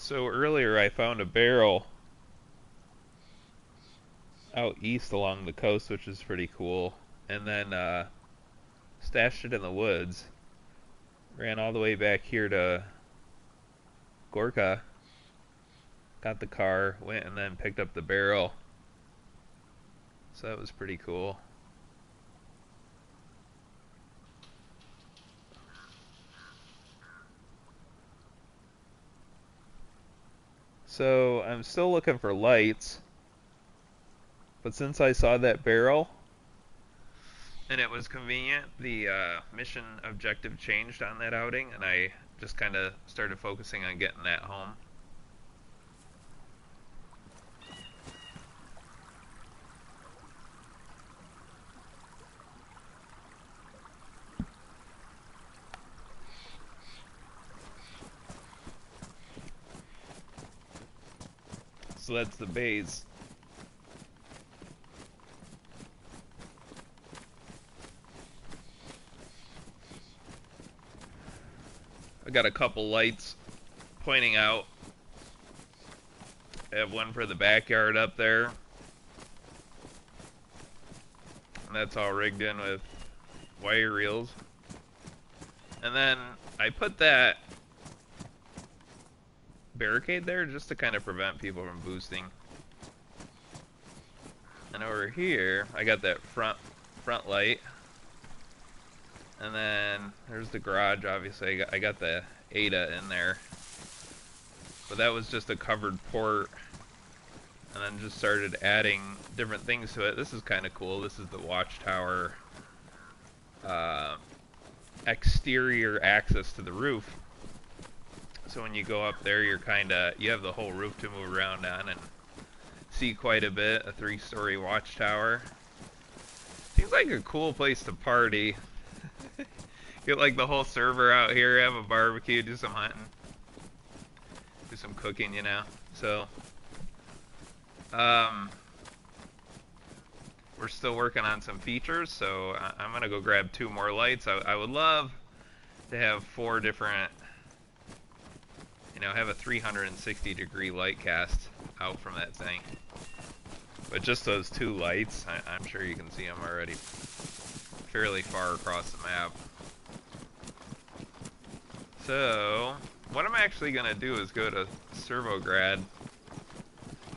So earlier I found a barrel out east along the coast, which is pretty cool, and then stashed it in the woods. Ran all the way back here to Gorka, got the car, went and then picked up the barrel. So that was pretty cool. So I'm still looking for lights, but since I saw that barrel and it was convenient, the mission objective changed on that outing, and I just kind of started focusing on getting that home. So that's the base. I got a couple lights pointing out. I have one for the backyard up there. And that's all rigged in with wire reels. And then I put that barricade there just to kind of prevent people from boosting. And over here, I got that front light. And then there's the garage, obviously. I got the Ada in there. But that was just a covered port. And then just started adding different things to it. This is kind of cool. This is the watchtower exterior access to the roof. So when you go up there, you have the whole roof to move around on and see quite a bit. A 3-story watchtower. Seems like a cool place to party. Get like the whole server out here, have a barbecue, do some hunting, do some cooking, you know. So, we're still working on some features, so I'm gonna go grab 2 more lights. I would love to have 4 different, have a 360-degree light cast out from that thing. But just those 2 lights, I'm sure you can see them already fairly far across the map. So, what I'm actually going to do is go to Servograd,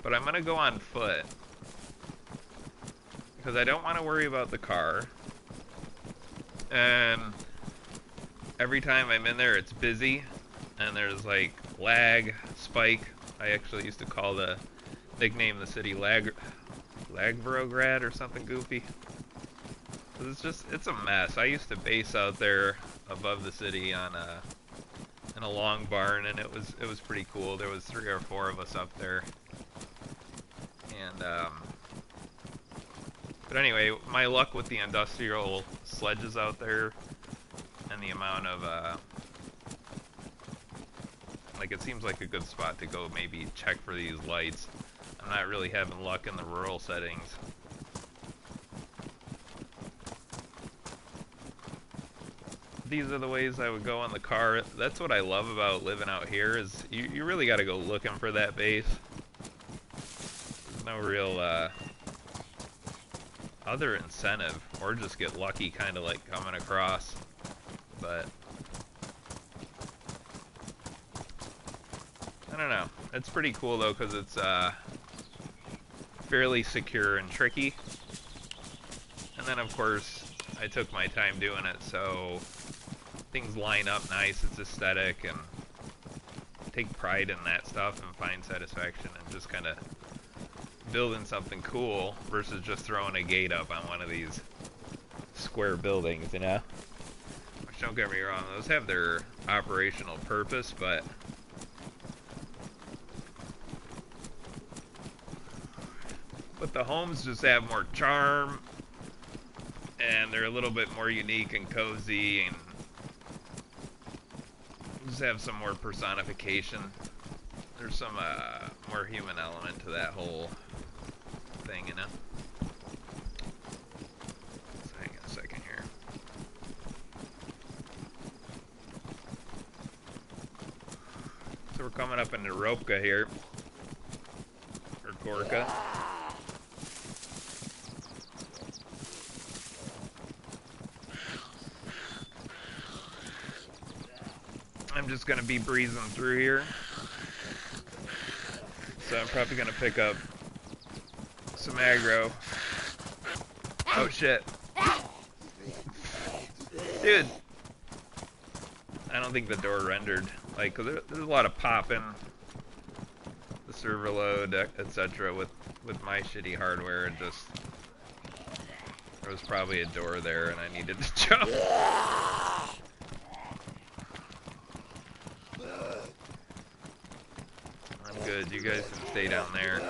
but I'm going to go on foot, because I don't want to worry about the car, and every time I'm in there it's busy, and there's like lag, spike. I actually used to nickname the city Lagvrograd or something goofy. It's a mess. I used to base out there above the city in a long barn, and it was pretty cool. There was 3 or 4 of us up there, and but anyway, my luck with the industrial sledges out there, and the amount of it seems like a good spot to go maybe check for these lights. I'm not really having luck in the rural settings. These are the ways I would go on the car. That's what I love about living out here, is you really got to go looking for that base. There's no real other incentive, or just get lucky, kind of like coming across. But I don't know. It's pretty cool though, because it's fairly secure and tricky. And then of course I took my time doing it, so things line up nice, it's aesthetic, and take pride in that stuff and find satisfaction in just kind of building something cool versus just throwing a gate up on one of these square buildings, you know? Which, don't get me wrong, those have their operational purpose, but the homes just have more charm, and they're a little bit more unique and cozy, and just have some more personification. There's some more human element to that whole thing, you know? So hang on a second here. So we're coming up into Ropka here. Or Gorka. I'm just gonna be breezing through here. So I'm probably gonna pick up some aggro. Oh shit. Dude. I don't think the door rendered. Like, there's a lot of popping. The server load, etc. with my shitty hardware. And just... There was probably a door there and I needed to jump. I'm good. You guys can stay down there.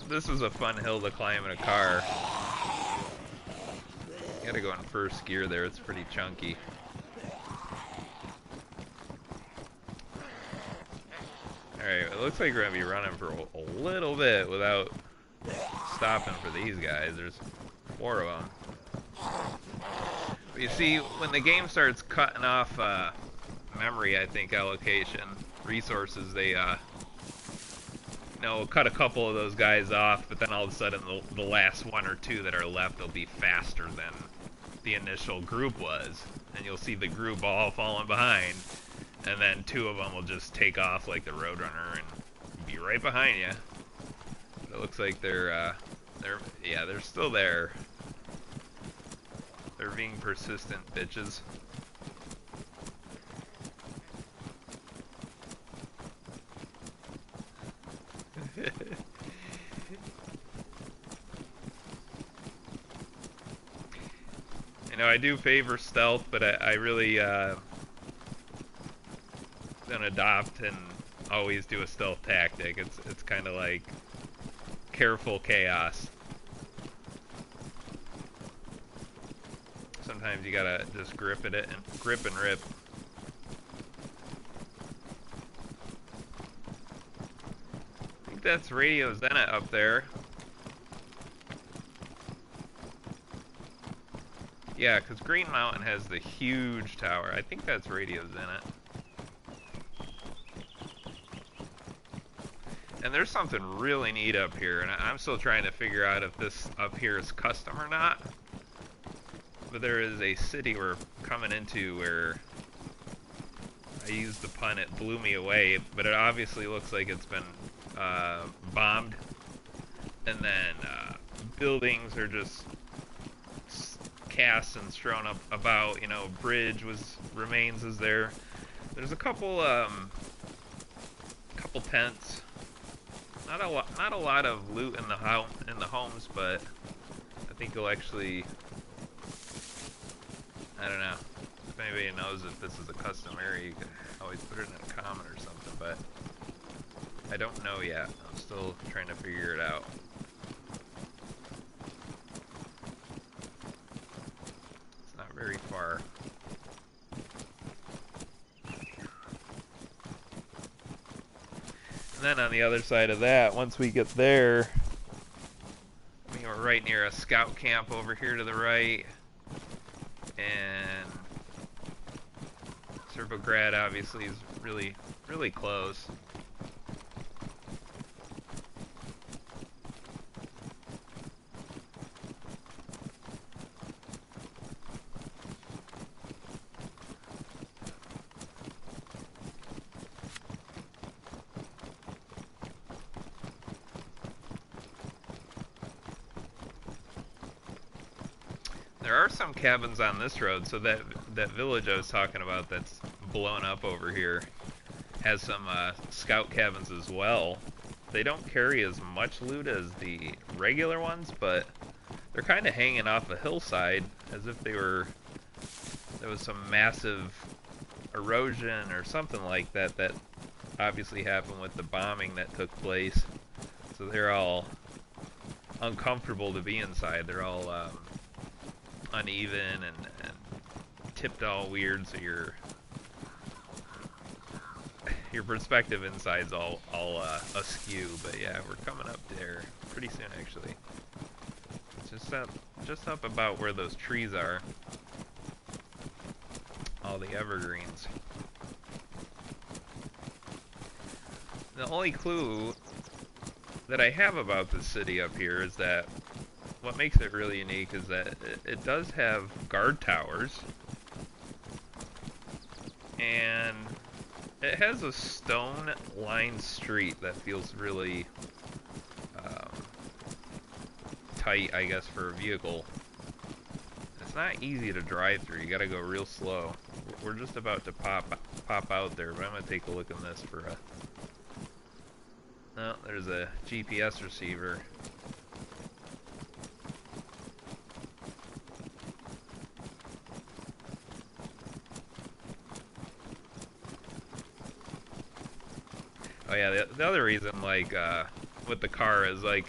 This was a fun hill to climb in a car. You gotta go in first gear there, it's pretty chunky. Alright, it looks like we're gonna be running for a little bit without stopping for these guys. There's 4 of them. But you see, when the game starts cutting off memory, I think, allocation, resources, they cut a couple of those guys off, but then all of a sudden the last 1 or 2 that are left will be faster than the initial group was. And you'll see the group all falling behind, and then 2 of them will just take off like the Roadrunner and be right behind you. But it looks like they're still there. They're being persistent bitches. You know, I do favor stealth, but I really don't adopt and always do a stealth tactic. It's kind of like careful chaos. Sometimes you gotta just grip and rip. I think that's Radio Zenit up there. Yeah, because Green Mountain has the huge tower. I think that's Radio Zenit. And there's something really neat up here, and I'm still trying to figure out if this up here is custom or not. But there is a city we're coming into where I used the pun, it blew me away, but it obviously looks like it's been bombed. And then buildings are just cast and strewn up about, you know, bridge remains is there. There's a couple tents. Not a lot of loot in the homes, but I think you'll actually, I don't know. If anybody knows if this is a custom area, you can always put it in a comment or something, but I don't know yet. I'm still trying to figure it out. It's not very far. And then on the other side of that, once we get there, I mean, we're right near a scout camp over here to the right. And Servograd obviously is really, really close. There are some cabins on this road, so that village I was talking about that's blown up over here has some scout cabins as well. They don't carry as much loot as the regular ones, but they're kind of hanging off a hillside as if there was some massive erosion or something like that that obviously happened with the bombing that took place. So they're all uncomfortable to be inside. They're all uneven and tipped all weird, so your perspective inside's all askew. But yeah, we're coming up there pretty soon actually. It's just up about where those trees are. All the evergreens. The only clue that I have about this city up here is that what makes it really unique is that it does have guard towers, and it has a stone-lined street that feels really tight, I guess, for a vehicle. It's not easy to drive through. You gotta go real slow. We're just about to pop out there, but I'm gonna take a look in this for a... No, there's a GPS receiver. Oh yeah, the other reason, like, with the car is, like,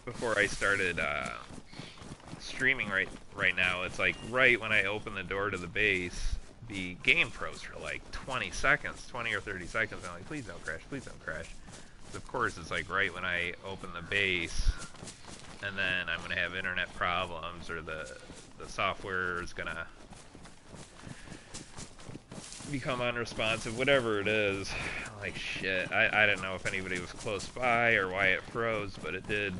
before I started, streaming right now, it's like, right when I open the door to the base, the game froze for, like, 20 seconds, 20 or 30 seconds, I'm like, please don't crash, please don't crash. Of course, it's like right when I open the base, and then I'm gonna have internet problems, or the software is gonna become unresponsive, whatever it is. Like, shit, I didn't know if anybody was close by or why it froze, but it did.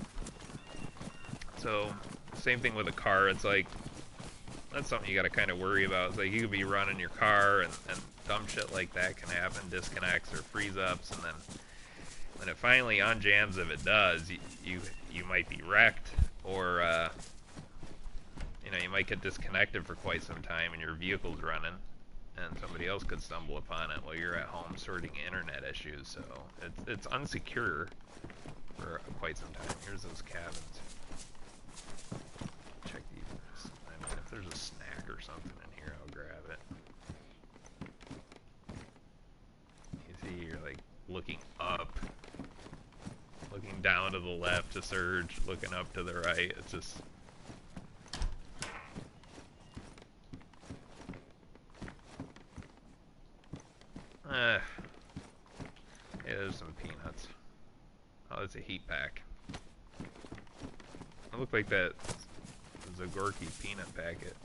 So, same thing with a car. It's like, that's something you gotta kind of worry about. It's like, you could be running your car, and dumb shit like that can happen, disconnects or freeze-ups, and then when it finally unjams, if it does, you might be wrecked, or, you know, you might get disconnected for quite some time, and your vehicle's running, and somebody else could stumble upon it while you're at home sorting internet issues. So it's unsecure for quite some time. Here's those cabins. Check these. I mean, if there's a snack or something in here, I'll grab it. You see, you're like looking up, looking down to the left to surge, looking up to the right. It's just... yeah, there's some peanuts. Oh, it's a heat pack. It looked like that was a Gorky peanut packet.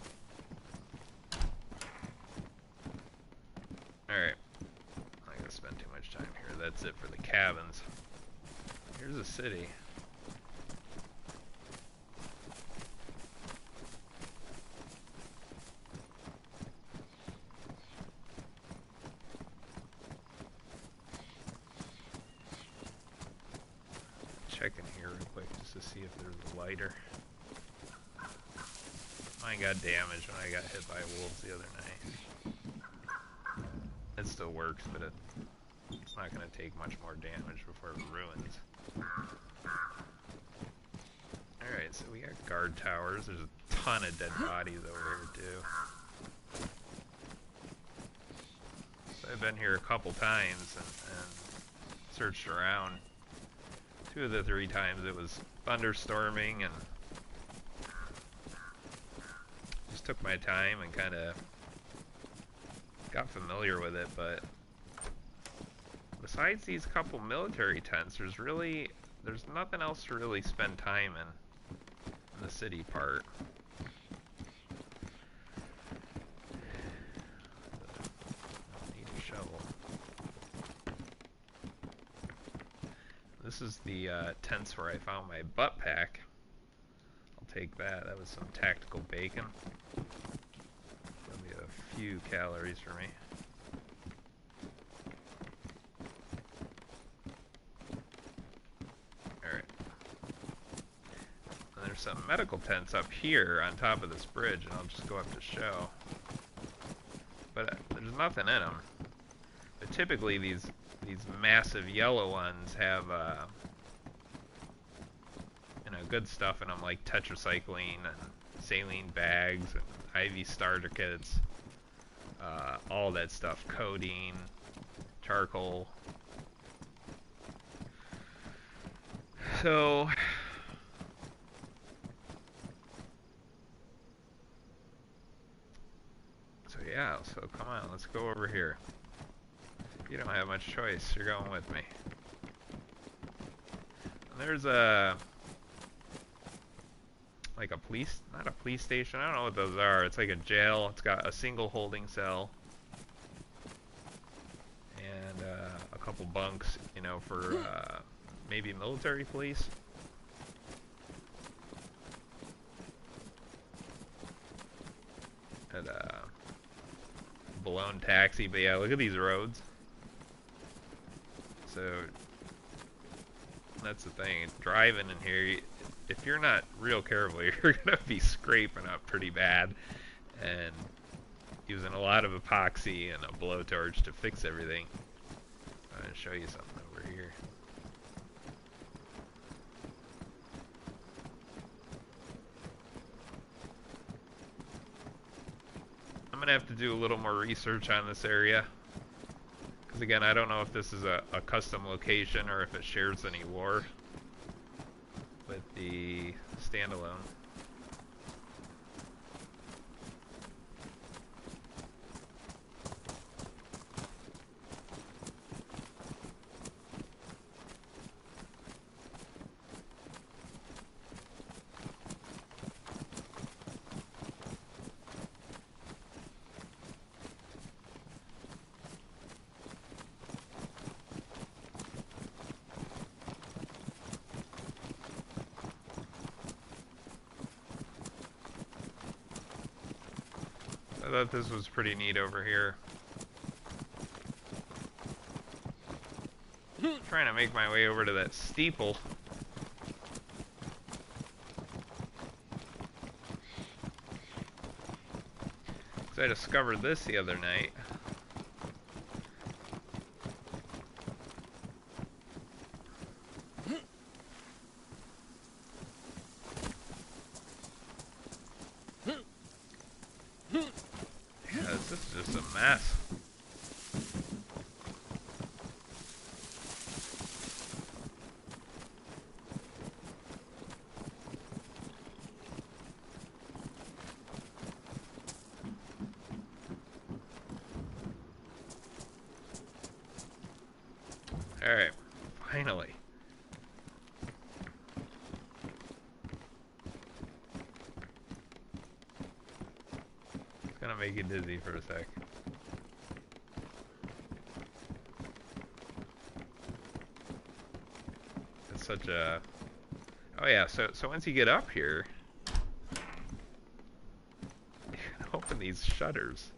Alright. I'm not gonna spend too much time here. That's it for the cabins. Here's a city. Check in here real quick just to see if there's a lighter. Mine got damaged when I got hit by wolves the other night. It still works, but it's not going to take much more damage before it ruins. Alright, so we got guard towers. There's a ton of dead bodies over here too. So I've been here a couple times and searched around. 2 of the 3 times it was thunderstorming, and just took my time and kind of got familiar with it. But besides these couple military tents, there's nothing else to really spend time in the city part. Need a shovel. This is the tents where I found my butt pack. I'll take that. That was some tactical bacon. That'll be a few calories for me. Alright. There's some medical tents up here on top of this bridge, and I'll just go up to show. But there's nothing in them. But typically these massive yellow ones have you know, good stuff in them, like tetracycline and saline bags and IV starter kits, all that stuff, codeine, charcoal. So yeah, so come on, let's go over here. You don't have much choice. You're going with me. And there's a like a police, not a police station, I don't know what those are. It's like a jail. It's got a single holding cell and a couple bunks, you know, for maybe military police. And blown taxi, but yeah, look at these roads. So that's the thing, driving in here, if you're not real careful, you're gonna be scraping up pretty bad and using a lot of epoxy and a blowtorch to fix everything. I'm gonna show you something over here. I'm gonna have to do a little more research on this area, because again, I don't know if this is a custom location or if it shares any lore with the standalone. I thought this was pretty neat over here. Trying to make my way over to that steeple. Because I discovered this the other night. This is just a mess. Alright, finally. It's gonna make you dizzy for a sec. It's such a... Oh yeah, so once you get up here, you can open these shutters.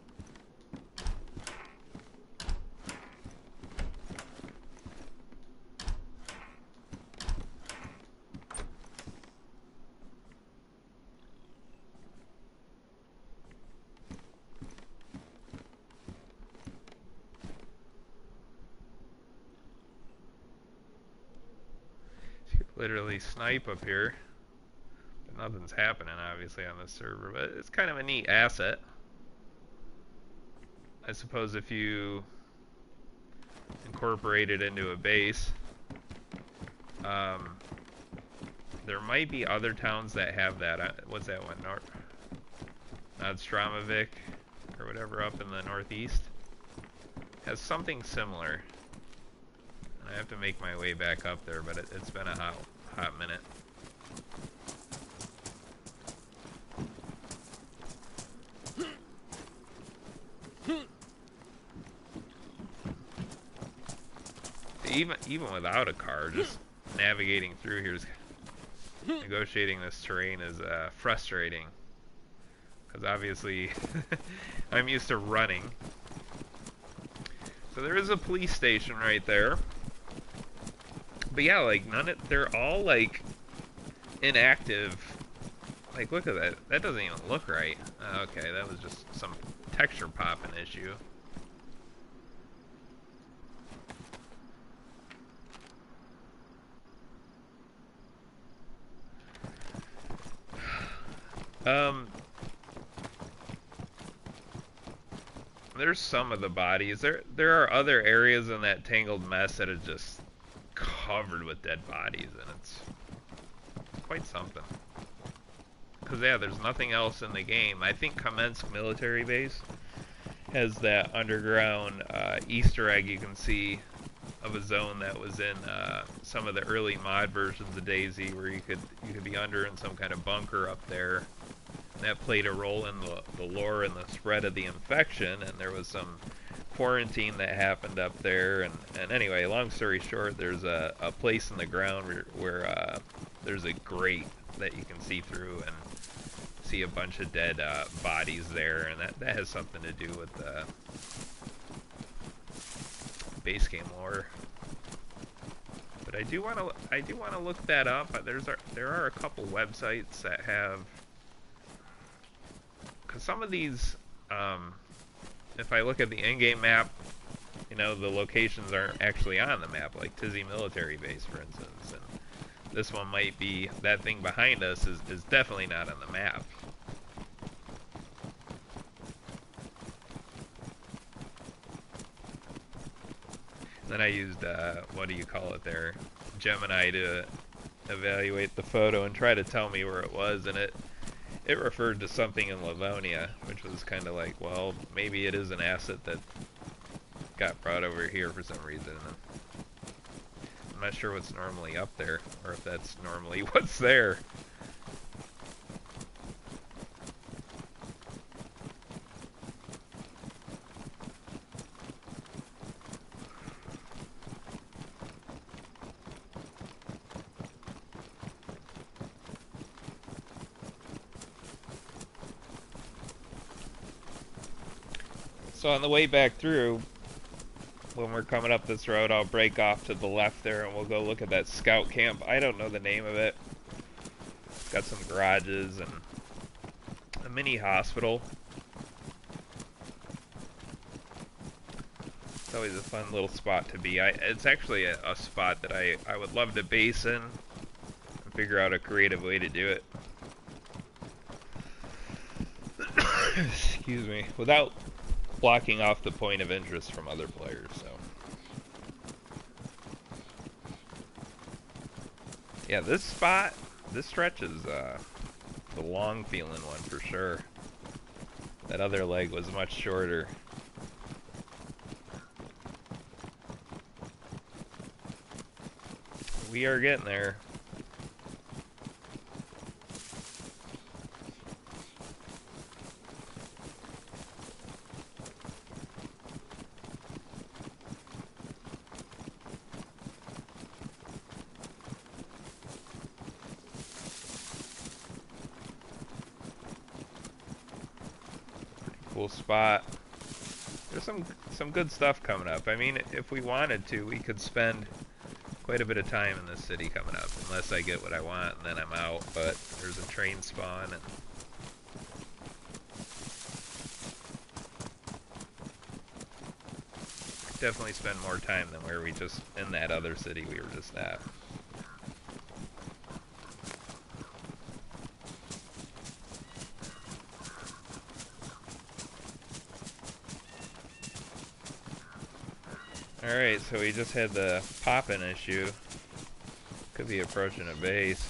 Literally snipe up here. But nothing's happening obviously on this server, but it's kind of a neat asset. I suppose if you incorporate it into a base. There might be other towns that have that. What's that one? Nodstromovic or whatever up in the northeast. Has something similar. I have to make my way back up there, but it's been a hot minute. Even without a car, just navigating through here, negotiating this terrain is frustrating. Because obviously, I'm used to running. So there is a police station right there. But yeah, like they're all like inactive. Like look at that. That doesn't even look right. Okay, that was just some texture popping issue. There's some of the bodies. There are other areas in that tangled mess that are just covered with dead bodies, and it's quite something. Because yeah, there's nothing else in the game. I think Kamensk military base has that underground Easter egg you can see of a zone that was in some of the early mod versions of DayZ, where you could be under in some kind of bunker up there. And that played a role in the lore and the spread of the infection, and there was some quarantine that happened up there. And anyway, long story short, there's a place in the ground where there's a grate that you can see through and see a bunch of dead bodies there, and that has something to do with the base game lore. But I do want to look that up. There are a couple websites that have, because some of these, if I look at the in-game map, you know, the locations aren't actually on the map, like Tizzy Military Base, for instance. And this one might be, that thing behind us is definitely not on the map. Then I used, what do you call it there, Gemini, to evaluate the photo and try to tell me where it was, and it referred to something in Livonia, which was kind of like, well, maybe it is an asset that got brought over here for some reason. I'm not sure what's normally up there, or if that's normally what's there. So on the way back through, when we're coming up this road, I'll break off to the left there and we'll go look at that scout camp. I don't know the name of it. It's got some garages and a mini hospital. It's always a fun little spot to be. It's actually a spot that I would love to base in and figure out a creative way to do it. Excuse me. Without blocking off the point of interest from other players, so. Yeah, this stretch is the long feeling one for sure. That other leg was much shorter. We are getting there. Cool spot. There's some good stuff coming up. I mean, if we wanted to, we could spend quite a bit of time in this city coming up, unless I get what I want and then I'm out. But there's a train spawn, and definitely spend more time than where we just in that other city we were just at. Alright, so we just had the pop-in issue. Could be approaching a base.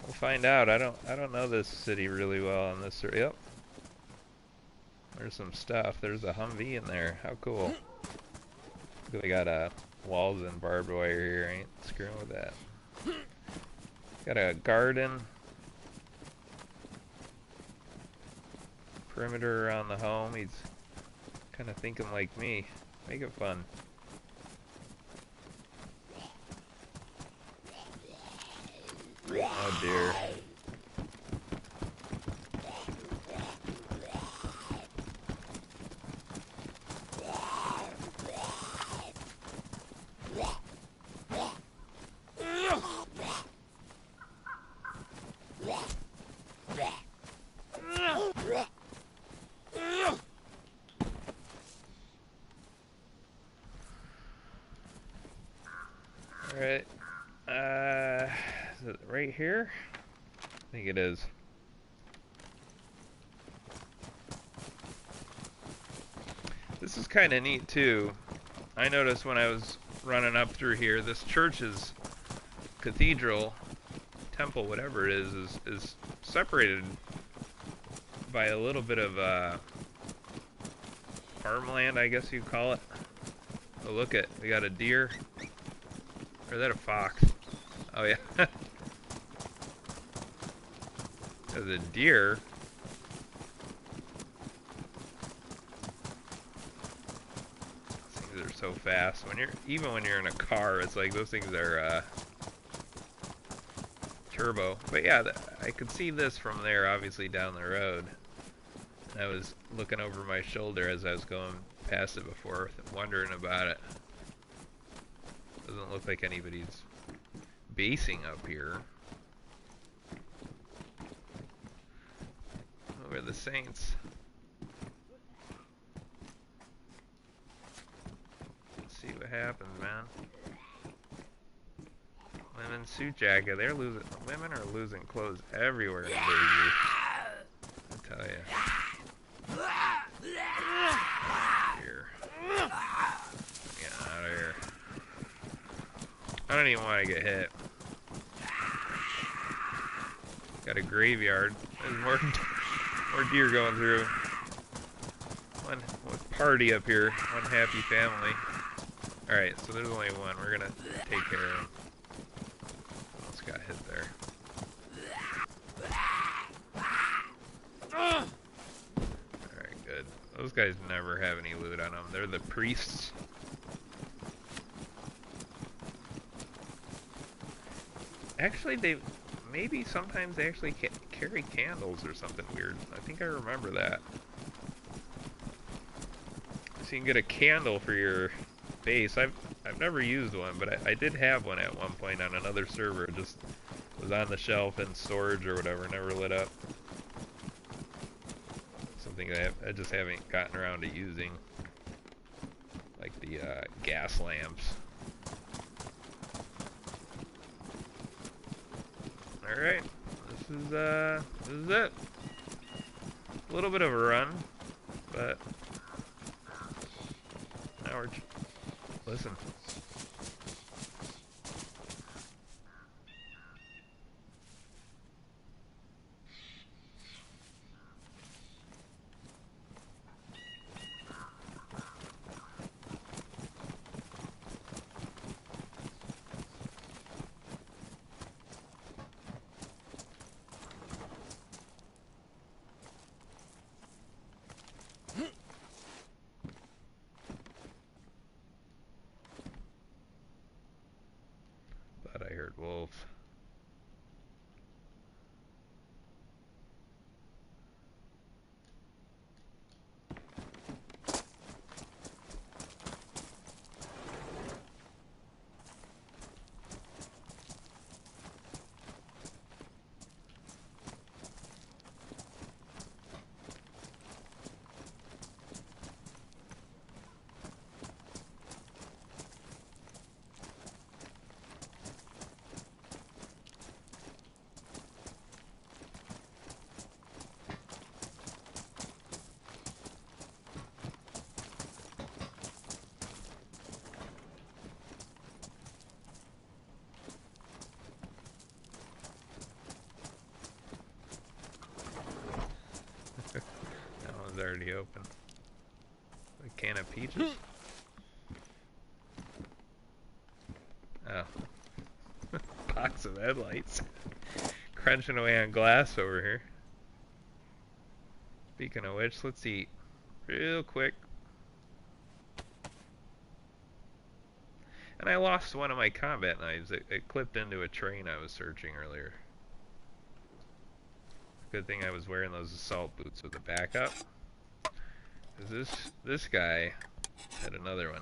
We'll find out. I don't know this city really well on this. Yep. There's some stuff. There's a Humvee in there. How cool. We got walls and barbed wire here. I ain't screwing with that. Got a garden. Perimeter around the home. He's kind of thinking like me. Make it fun. Oh dear. Alright. Is it right here? I think it is. This is kind of neat too. I noticed when I was running up through here. This church is cathedral, temple, whatever it is separated by a little bit of farmland, I guess you'd call it. Oh, look at, we got a deer. Or is that a fox? Oh yeah. There's a deer. These things are so fast. Even when you're in a car, it's like those things are turbo. But yeah, I could see this from there, obviously down the road. And I was looking over my shoulder as I was going past it before, wondering about it. Doesn't look like anybody's basing up here. Oh, we're the Saints. Let's see what happens, man. Women's suit jacket. Women are losing clothes everywhere in DayZ. I tell you. Here. Get out of here. I don't even want to get hit. Got a graveyard. There's more deer going through. One party up here. One happy family. Alright, so there's only one. We're gonna take care of him. Almost got hit there. Alright, good. Those guys never have any loot on them. They're the priests. Actually, maybe sometimes they actually carry candles or something weird. I think I remember that. So you can get a candle for your base. I've never used one, but I did have one at one point on another server. It just was on the shelf in storage or whatever, never lit up. Something I just haven't gotten around to using. Like the gas lamps. Alright, this is it. A little bit of a run, but now we're, listen. I heard wolves. Already open. A can of peaches? Oh. Box of headlights. Crunching away on glass over here. Speaking of which, let's eat real quick. And I lost one of my combat knives. It clipped into a train I was searching earlier. Good thing I was wearing those assault boots with the backup. This guy had another one.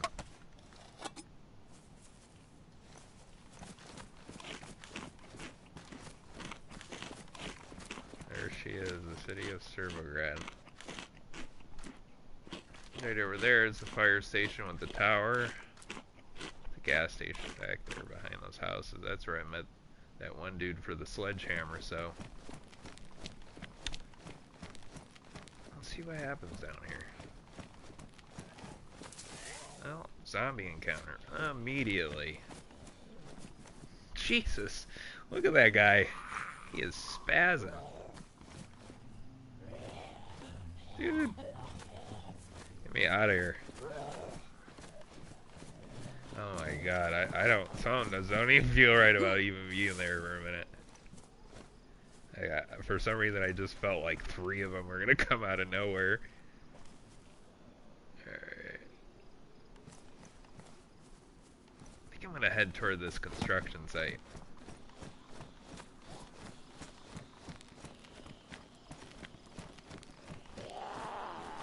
There she is, the city of Servograd. Right over there is the fire station with the tower. The gas station back there behind those houses. That's where I met that one dude for the sledgehammer, so. Let's see what happens down here. Well, zombie encounter immediately. Jesus, look at that guy. He is spazzing. Dude, get me out of here. Oh my god, I don't even feel right about even being there for a minute. For some reason I just felt like 3 of them were gonna come out of nowhere. Alright. I think I'm gonna head toward this construction site.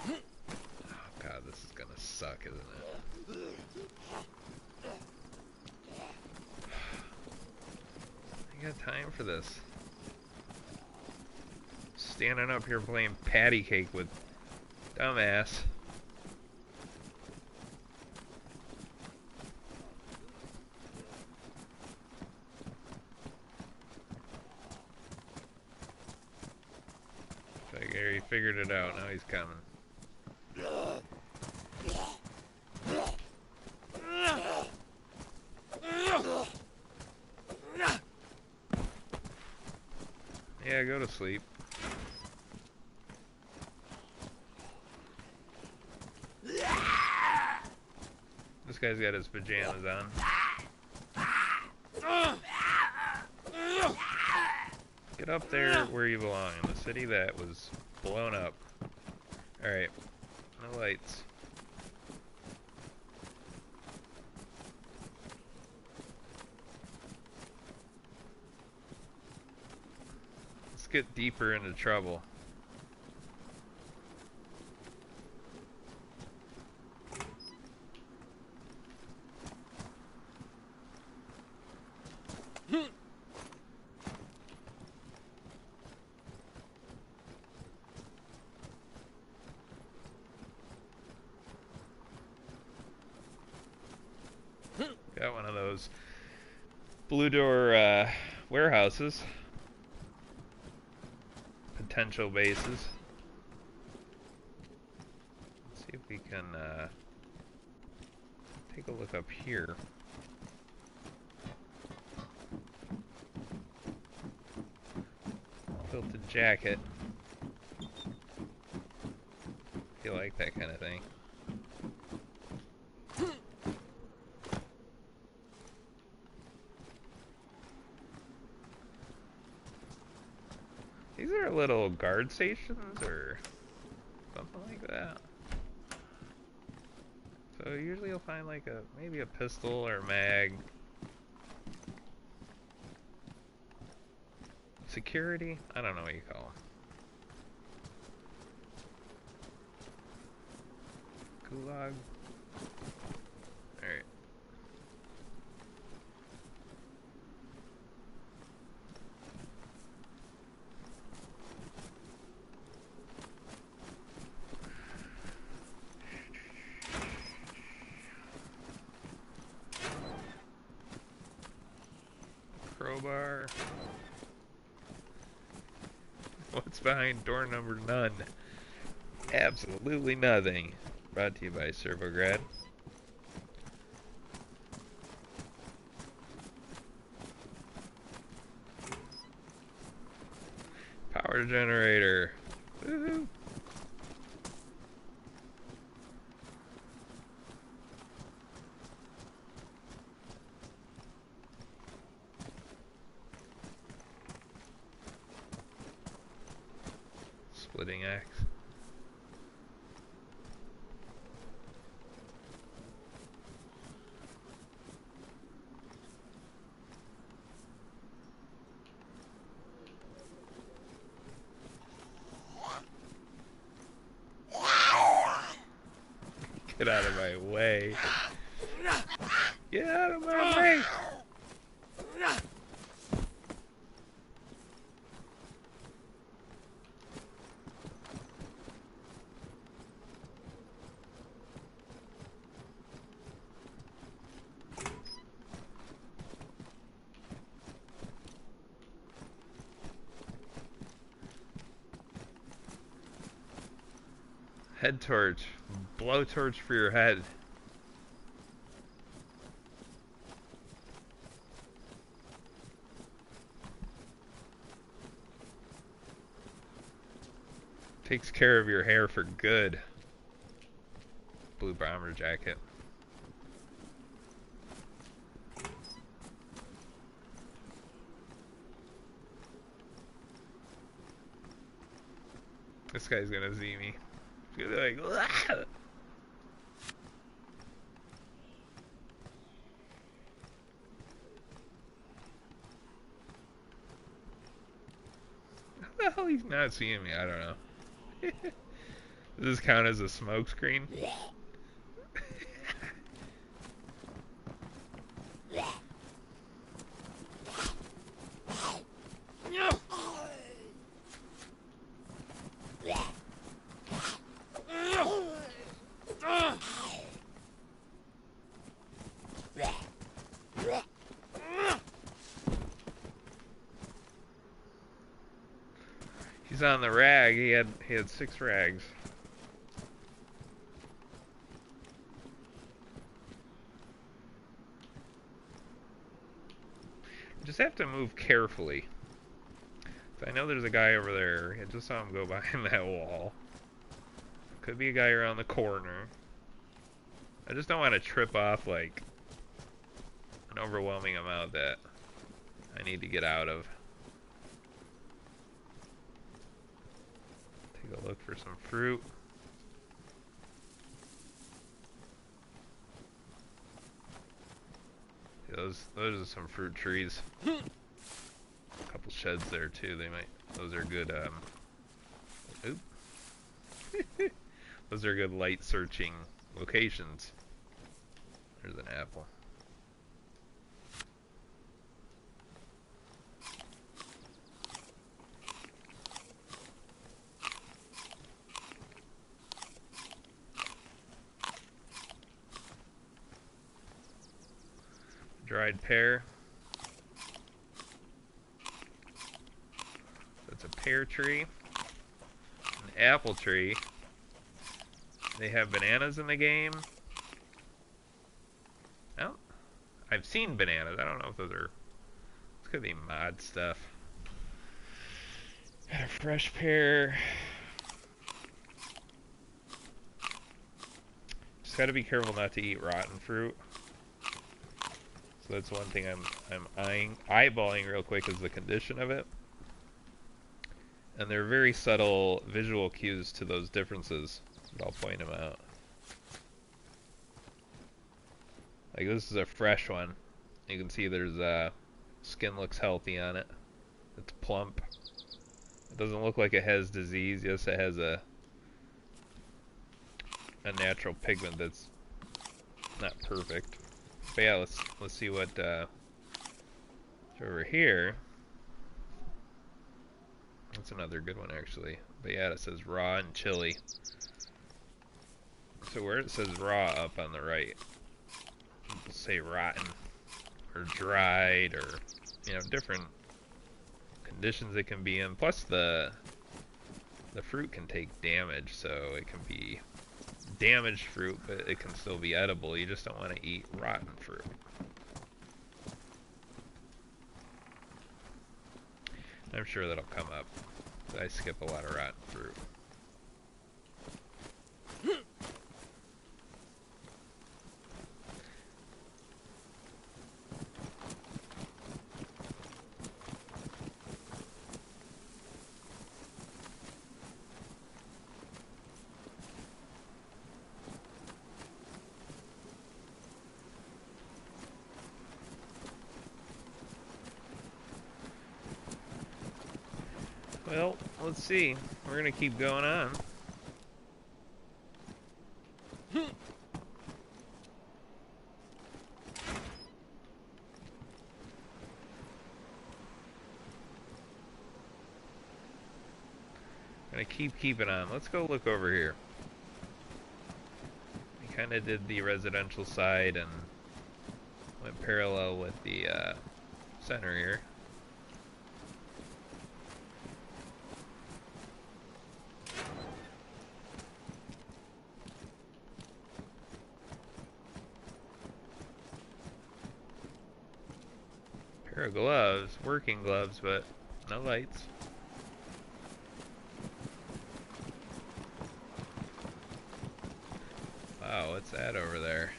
Oh god, this is gonna suck, isn't it? I got time for this. Standing up here playing patty cake with dumbass. Like he figured it out, now he's coming. Yeah, go to sleep. This guy's got his pajamas on. Get up there where you belong, in the city that was blown up. Alright, no lights. Let's get deeper into trouble. Got one of those blue door warehouses. Potential bases. Let's see if we can take a look up here. Built a jacket. If you like that kind of thing. These are little guard stations or something like that. So usually you'll find like maybe a pistol or mag. Security? I don't know what you call them. Gulag? Alright. Crowbar. What's behind door number none? Absolutely nothing. Brought to you by Servograd. Power generator. Woohoo! Splitting axe. Get out of my way. Get out of my way. Head torch. Blow torch for your head. Takes care of your hair for good. Blue bomber jacket. This guy's gonna see me. He's gonna be like, "Wah!" How the hell he's not seeing me? I don't know. Does this count as a smoke screen? He's on the rag. He had 6 rags. You just have to move carefully. So I know there's a guy over there. I just saw him go behind that wall. Could be a guy around the corner. I just don't want to trip off like an overwhelming amount that I need to get out of. Take a look for some fruit. Those are some fruit trees. A couple sheds there too. Those are good. Oop. Those are good light searching locations. There's an apple. Dried pear. That's a pear tree. An apple tree. They have bananas in the game. Oh, I've seen bananas. I don't know if those are... This could be mod stuff. Got a fresh pear. Just gotta be careful not to eat rotten fruit. So that's one thing I'm eyeballing real quick is the condition of it. And there are very subtle visual cues to those differences, but I'll point them out. Like this is a fresh one. You can see there's skin looks healthy on it. It's plump. It doesn't look like it has disease. Yes, it has a natural pigment that's not perfect. But yeah, let's see what over here. That's another good one actually. But yeah, it says raw and chili. So where it says raw up on the right, it'll say rotten or dried or different conditions it can be in. Plus the fruit can take damage, so it can be damaged fruit, but it can still be edible. You just don't want to eat rotten fruit. I'm sure that'll come up. I skip a lot of rotten fruit. Well, let's see. We're gonna keep going on. Gonna keep keeping on. Let's go look over here. We kind of did the residential side and went parallel with the center here. Pair of gloves, working gloves, but no lights. Oh, what's that over there?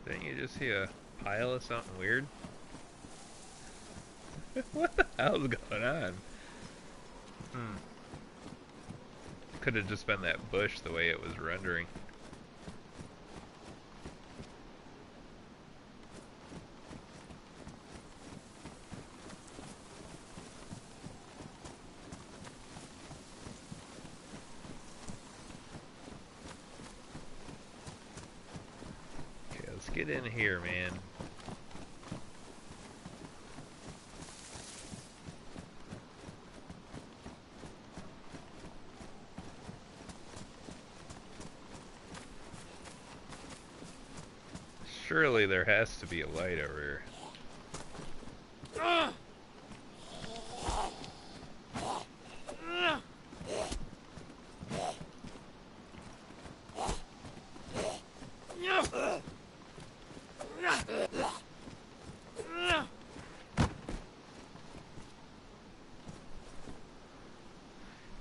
Didn't you just see a pile of something weird? What the hell's going on? Could have just been that bush the way it was rendering. Okay, let's get in here, man. Surely there has to be a light over here.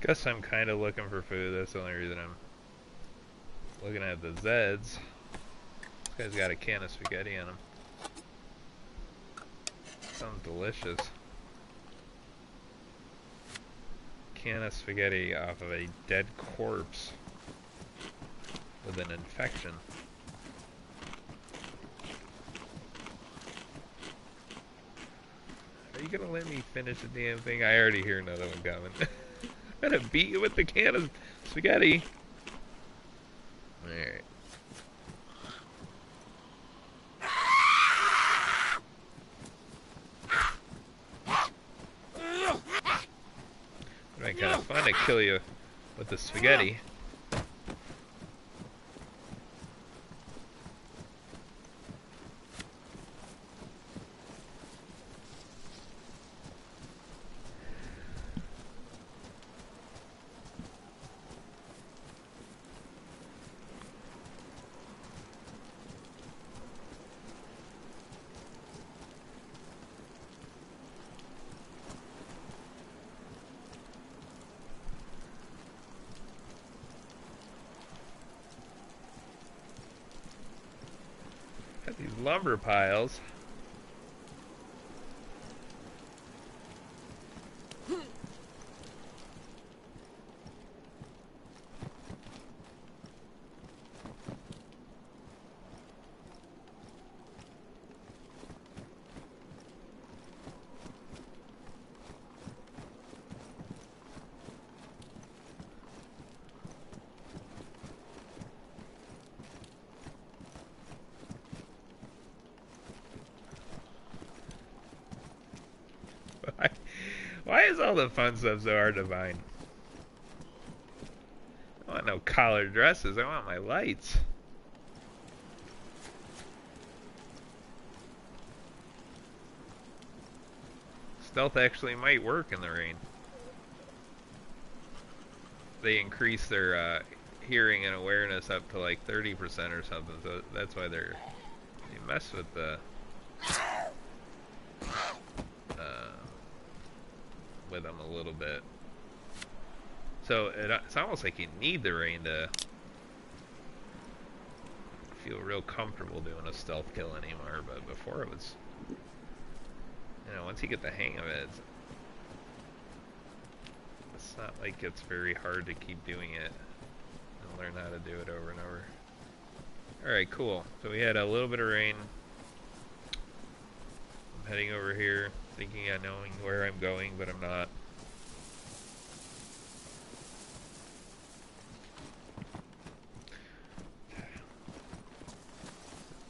Guess I'm kind of looking for food. That's the only reason I'm looking at the Zeds. This guy's got a can of spaghetti on him. Sounds delicious. Can of spaghetti off of a dead corpse with an infection. Are you gonna let me finish the damn thing? I already hear another one coming. I'm gonna beat you with the can of spaghetti. Alright. It'd be kind of fun to kill you with the spaghetti. Got these lumber piles. Why is all the fun stuff so hard to find? I want no collared dresses. I want my lights. Stealth actually might work in the rain. They increase their hearing and awareness up to like 30% or something, so that's why they mess with the with them a little bit. So it's almost like you need the rain to feel real comfortable doing a stealth kill anymore, but before it was, you know, once you get the hang of it, it's not like it's very hard to keep doing it and learn how to do it over and over. Alright, cool. So we had a little bit of rain. I'm heading over here, thinking I knowing where I'm going, but I'm not.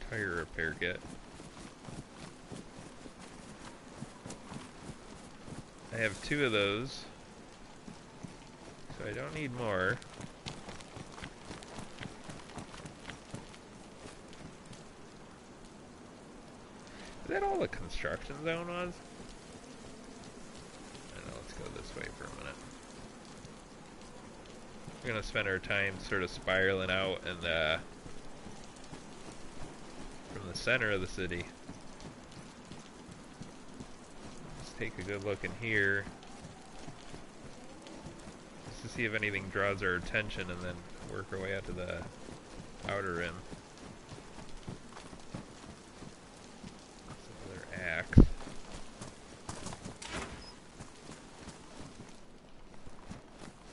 Tire repair kit. I have 2 of those, so I don't need more. Is that all the construction zone was? I don't know, let's go this way for a minute. We're gonna spend our time sort of spiraling out and from the center of the city. Let's take a good look in here. to see if anything draws our attention and then work our way out to the outer rim. That's another axe.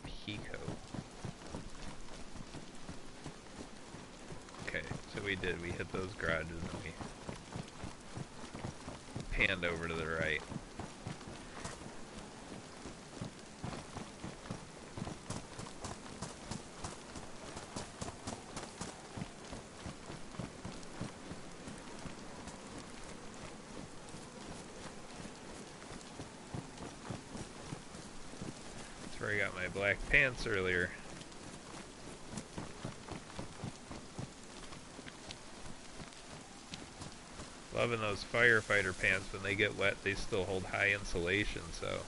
Pico. Okay, so we did. We hit those garages and we panned over to the right. That's where I got my black pants earlier. Loving those firefighter pants. When they get wet, they still hold high insulation, so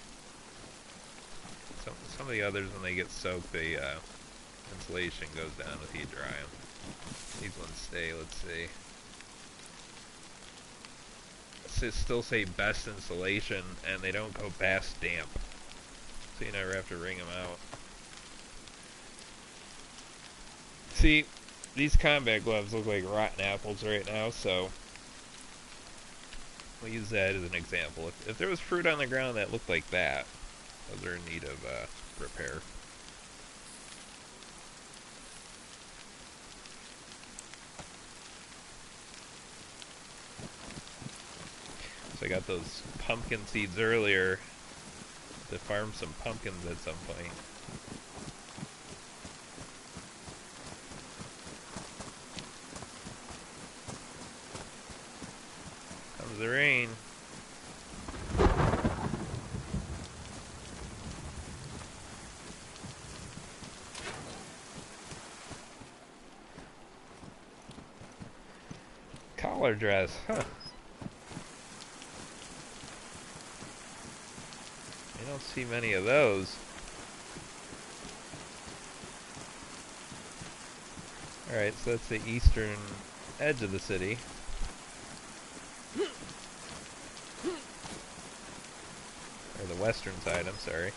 some of the others, when they get soaked, the insulation goes down with heat dry them. These ones stay. Let's see. Still say best insulation, and they don't go past damp, so you never have to wring them out. See, these combat gloves look like rotten apples right now, so we'll use that as an example. If there was fruit on the ground that looked like that, those are in need of repair. So I got those pumpkin seeds earlier to farm some pumpkins at some point. Comes the rain. Collar dress, huh? I don't see many of those. Alright, so that's the eastern edge of the city. Or the western side, I'm sorry.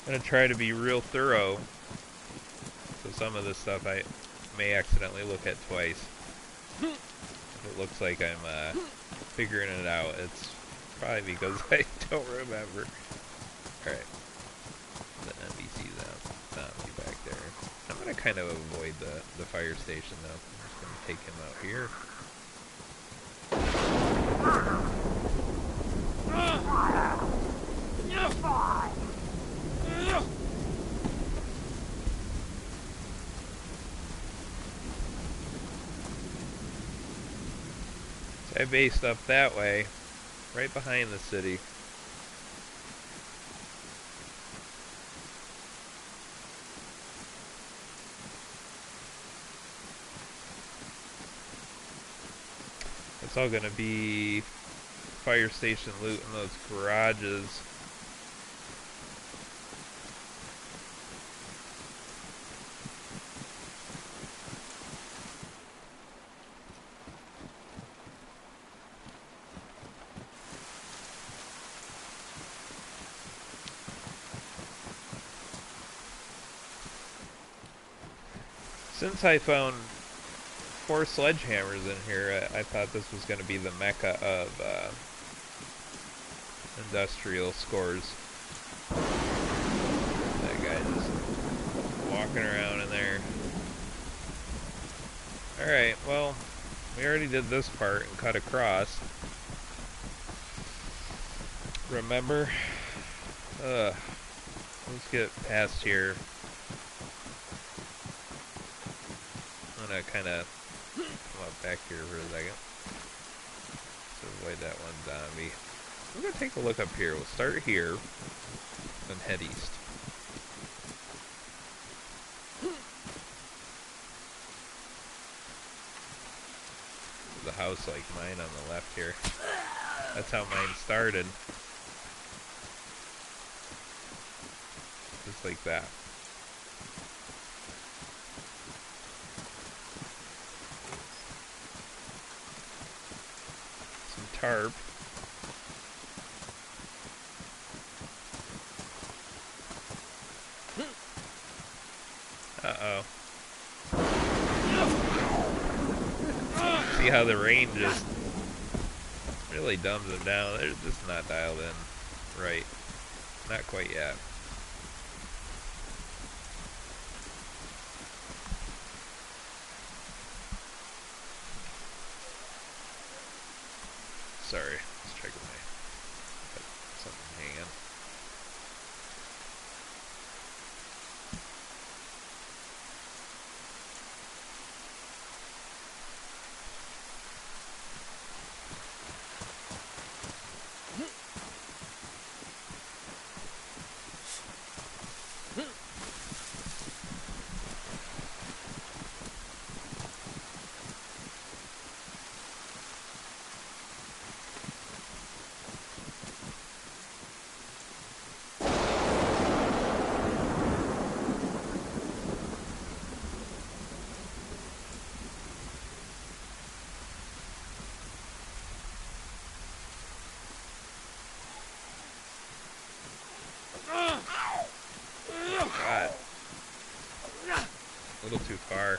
I'm gonna try to be real thorough, so some of this stuff I may accidentally look at twice. If it looks like I'm figuring it out, it's probably because I don't remember. Alright. The NBC's zombie back there. I'm gonna kind of avoid the fire station though. I'm just gonna take him out here. So I based up that way, right behind the city. It's all gonna be fire station loot in those garages. Since I found 4 sledgehammers in here, I thought this was going to be the mecca of industrial scores. That guy just walking around in there. Alright, well, we already did this part and cut across. Remember? Let's get past here. I'm gonna kind of come up back here for a second to avoid that one zombie. We're gonna take a look up here. We'll start here and head east. There's a house like mine on the left here. That's how mine started. Just like that. tarp. Uh-oh. See how the rain just really dumbs them down. They're just not dialed in right. Not quite yet. Sorry, let's check my something hanging. God. A little too far.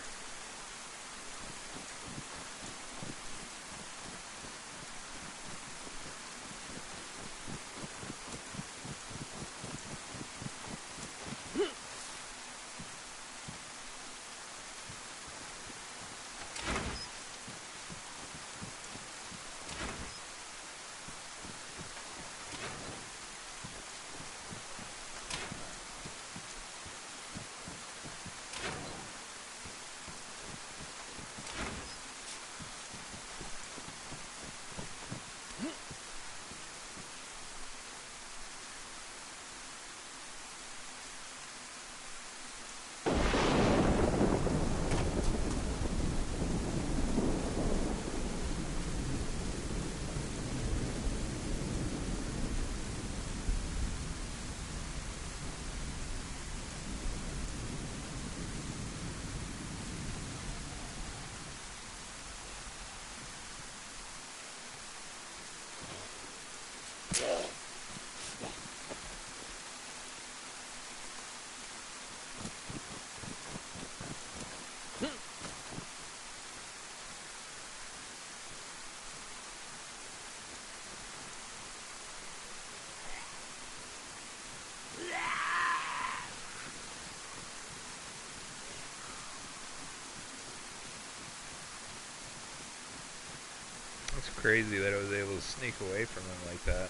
It's crazy that I was able to sneak away from him like that.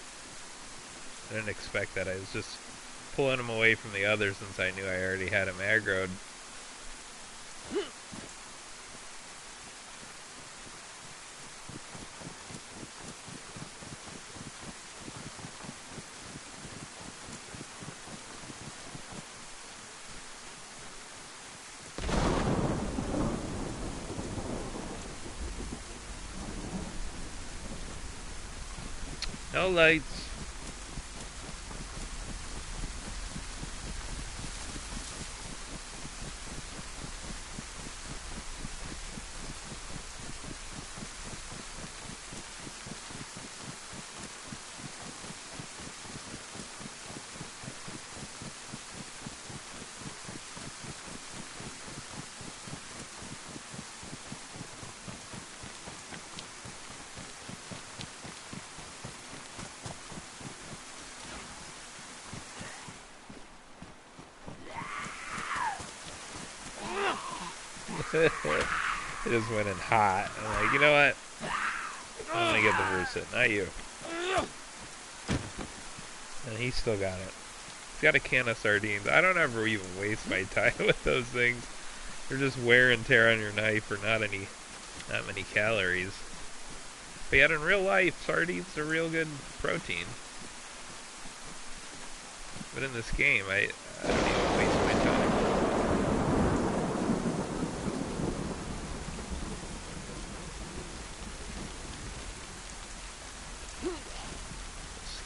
I didn't expect that. I was just pulling him away from the others since I knew I already had him aggroed. No lights. It just went in hot. I'm like, you know what? I'm gonna get the first hit, not you. And he still got it. He's got a can of sardines. I don't ever even waste my time with those things. They're just wear and tear on your knife for not many calories. But yet in real life, sardines are real good protein. But in this game, I don't even waste my time.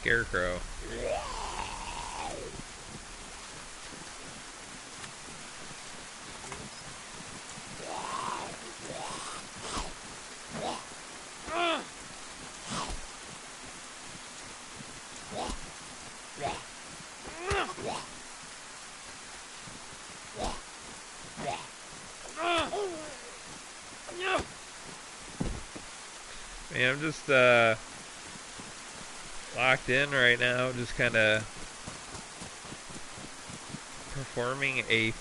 Scarecrow. Man, I'm just locked in right now, just kind of performing a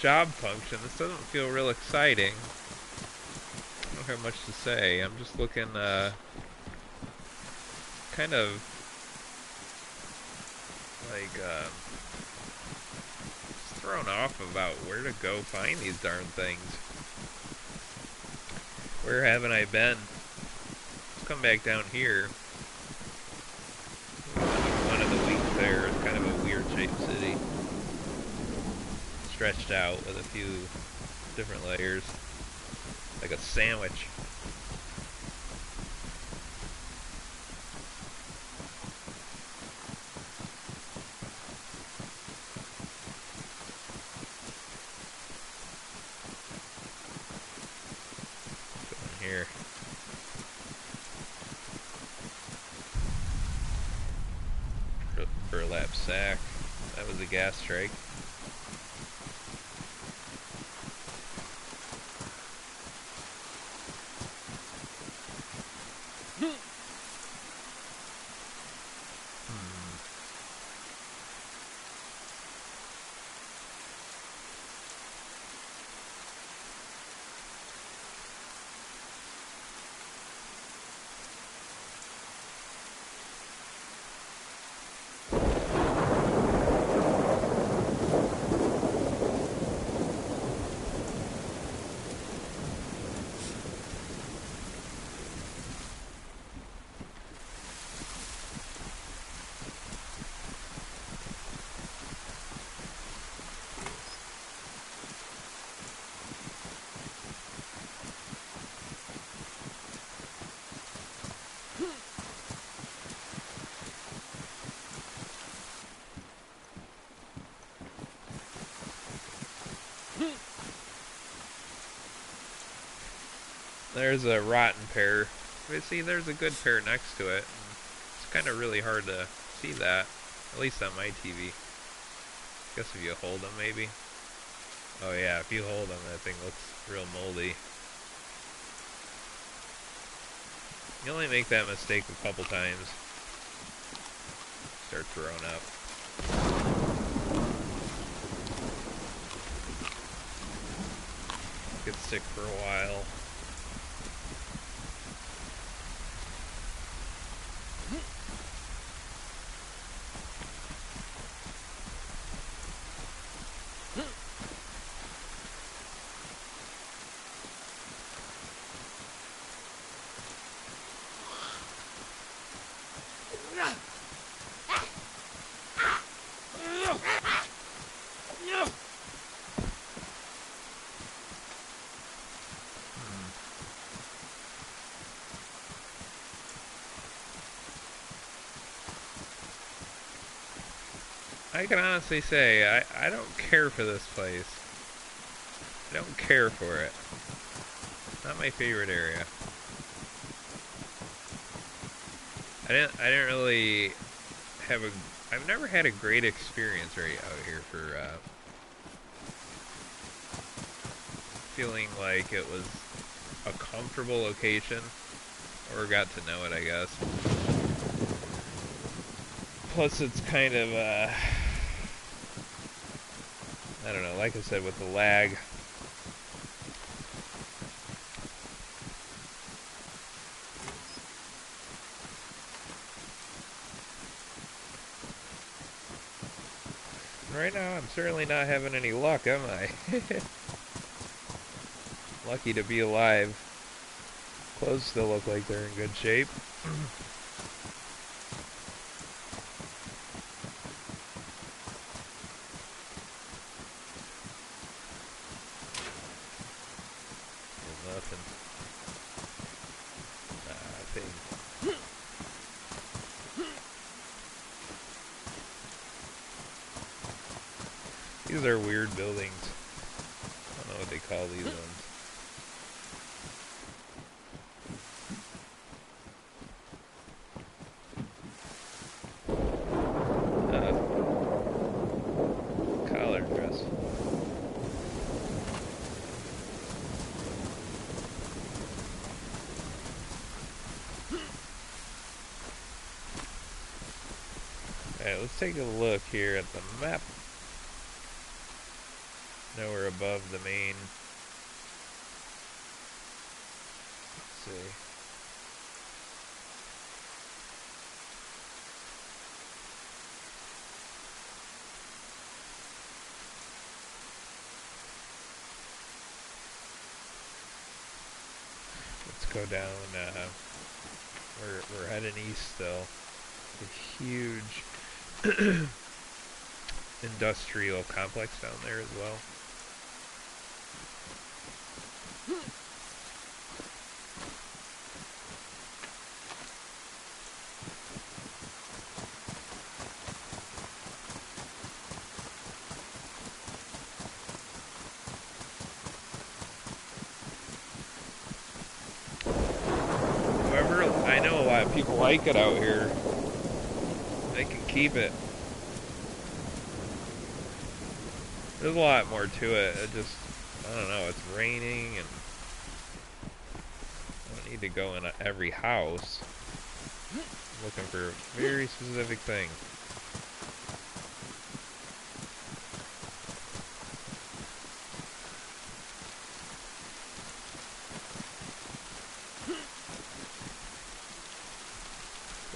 job function. This doesn't feel real exciting. I don't have much to say. I'm just looking kind of like just thrown off about where to go find these darn things. Where haven't I been? Let's come back down here. One of the weeks there. It's kind of a weird shaped city. Stretched out with a few different layers. Like a sandwich. Going here. Burlap sack. That was a gas strike. There's a rotten pear. But see, there's a good pear next to it. It's kind of really hard to see that, at least on my TV. Guess if you hold them, maybe. Oh yeah, if you hold them, that thing looks real moldy. You only make that mistake a couple times. Start throwing up. Get sick for a while. I can honestly say, I don't care for this place. I don't care for it. Not my favorite area. I didn't really have a, I've never had a great experience right out here for, feeling like it was a comfortable location, or got to know it, I guess. Plus it's kind of, I don't know, like I said, with the lag. Right now, I'm certainly not having any luck, am I? Lucky to be alive. Clothes still look like they're in good shape. Nothing. These are weird buildings. I don't know what they call these ones. Collar dress. let's take a look here at the map. Now we're above the main. Let's see. Let's go down. We're heading east still. A huge industrial complex down there as well. However, I know a lot of people like it out here. They can keep it. There's a lot more to it. It just, I don't know, it's raining and I don't need to go in every house. I'm looking for a very specific thing.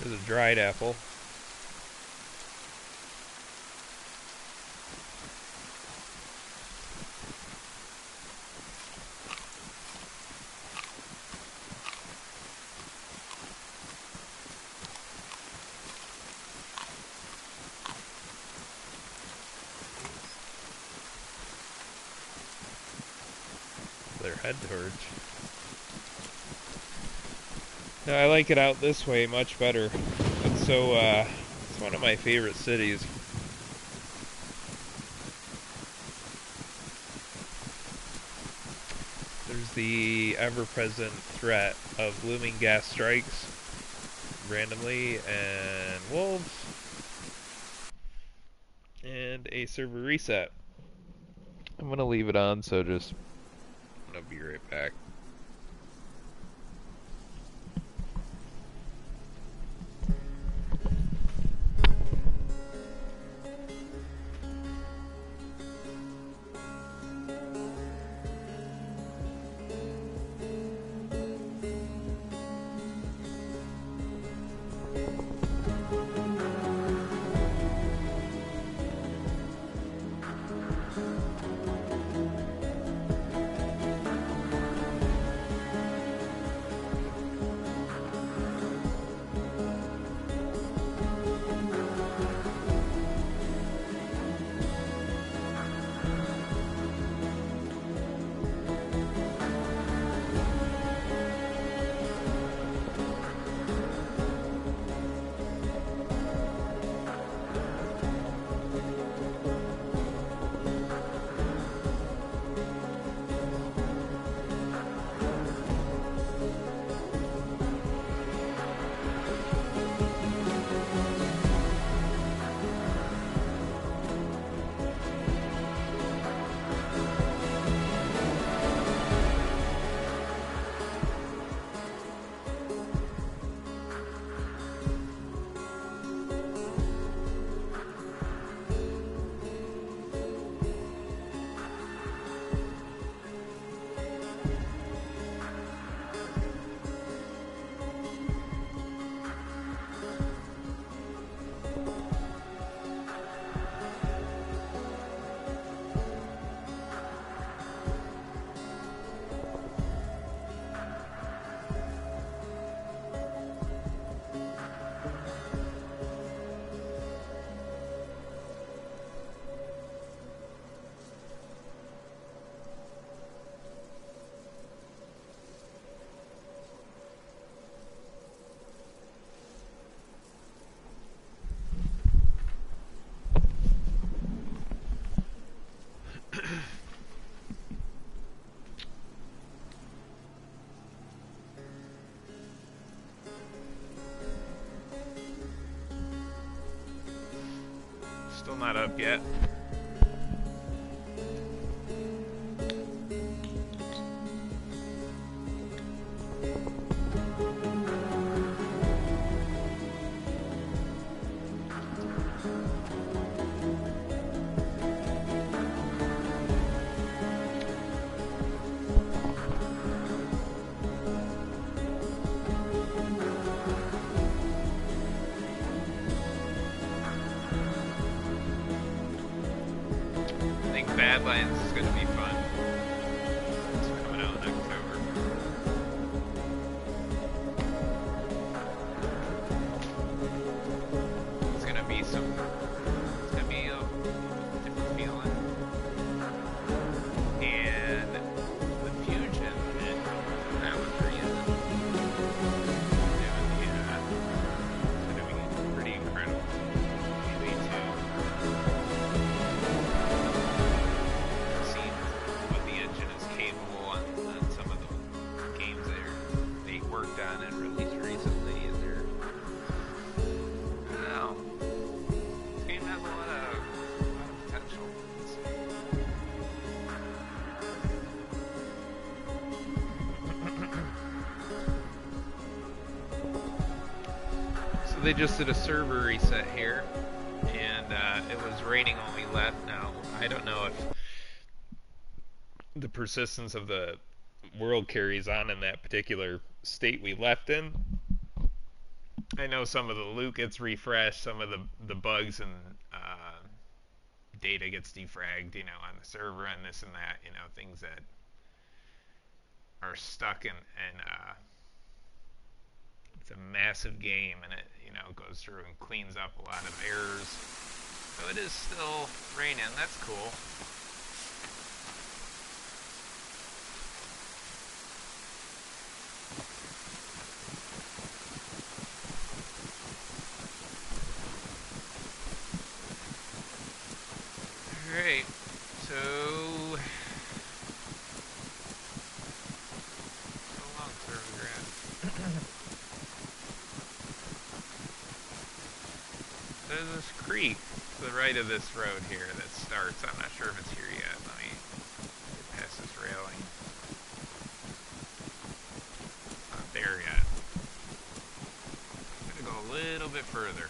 There's a dried apple. Their head torch. No, I like it out this way much better. It's so, it's one of my favorite cities. There's the ever-present threat of looming gas strikes randomly, and wolves, and a server reset. I'm gonna leave it on, so just, I'll be right back. Still not up yet. Badlands is going to be fun. It's coming out in October. It's going to be some... It's going to be a different feeling. And the fusion that we're using, it's going to be pretty incredible. Maybe too. See what the engine is capable on some of the games they worked on and released recently. Is there? I don't know. This game has a lot of potential. So they just did a server reset here, and it was raining when we left. Now I don't know if the persistence of the world carries on in that particular state we left in. I know some of the loot gets refreshed, some of the bugs and data gets defragged, on the server and this and that, things that are stuck in it's a massive game, and it, goes through and cleans up a lot of errors. So it is still raining. That's cool. Alright, so long server at. There's this creek to the right of this road here that starts. I'm not sure if it's here yet. Let me get past this railing. It's not there yet. I'm gonna go a little bit further.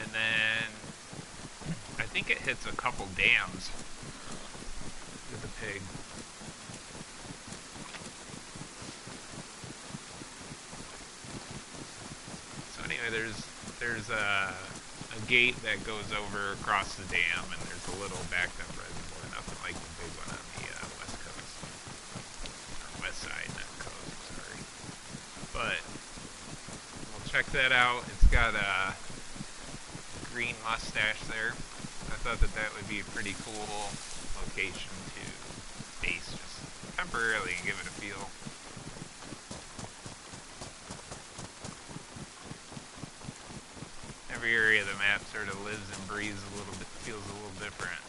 And then I think it hits a couple dams with the pig. So anyway, there's a gate that goes over across the dam, and there's a little backed up reservoir, nothing like the big one on the west coast. Or west side, not coast, sorry. But we'll check that out. It's got a green mustache there. I thought that would be a pretty cool location to base just temporarily and give it a feel. Every area of the map sort of lives and breathes a little bit, feels a little different.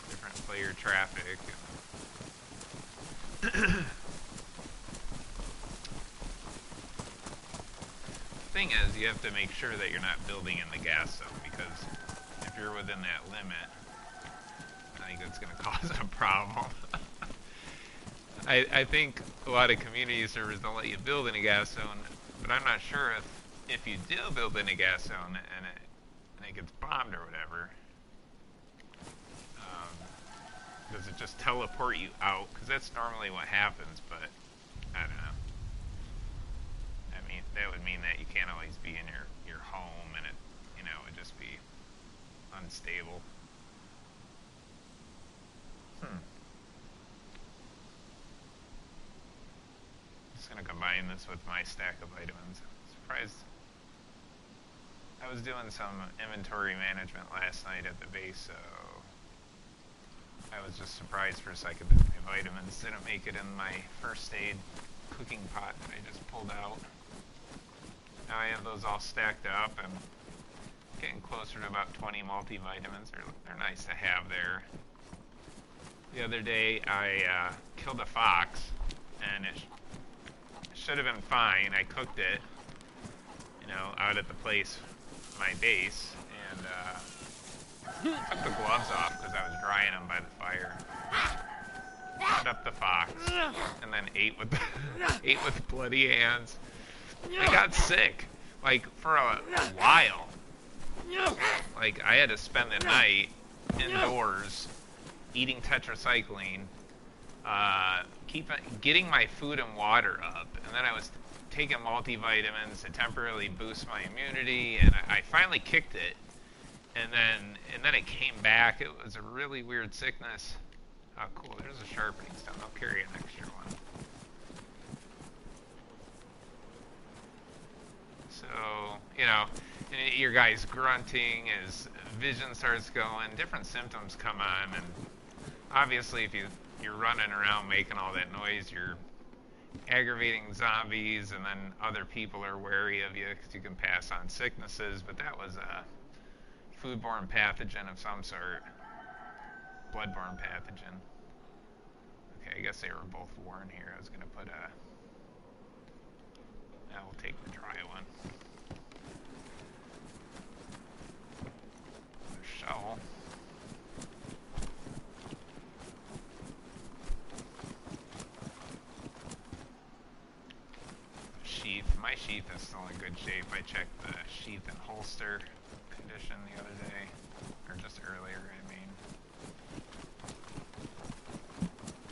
Different player traffic. The thing is, you have to make sure that you're not building in the gas zone, because if you're within that limit, I think that's going to cause a problem. I think a lot of community servers don't let you build in a gas zone, but I'm not sure if you do build in a gas zone and it gets bombed or whatever, does it just teleport you out? Because that's normally what happens, but I don't know. I mean, that would mean that you can't always be in your home, and it would just be unstable. Just gonna combine this with my stack of vitamins. Surprised. I was doing some inventory management last night at the base, so I was just surprised for a second that my vitamins didn't make it in my first aid cooking pot that I just pulled out. Now I have those all stacked up and getting closer to about 20 multivitamins. They're nice to have there. The other day I killed a fox, and it should have been fine. I cooked it, out at the place, my base, and took the gloves off because I was drying them by the fire. Cut up the fox, and then ate with bloody hands. I got sick, like, for a while. Like, I had to spend the night indoors eating tetracycline, getting my food and water up, and then I was taking multivitamins to temporarily boost my immunity, and I finally kicked it, And then it came back. It was a really weird sickness. Oh, cool. There's a sharpening stone. I'll carry an extra one. So, you know, your guy's grunting, his vision starts going, different symptoms come on, and obviously if you're running around making all that noise, you're aggravating zombies, and then other people are wary of you because you can pass on sicknesses. But that was a foodborne pathogen of some sort. Bloodborne pathogen. Okay, I guess they were both worn here. I was going to put a... We'll take the dry one. The shovel. Sheath. My sheath is still in good shape. I checked the sheath and holster condition the other day. Or just earlier, I mean.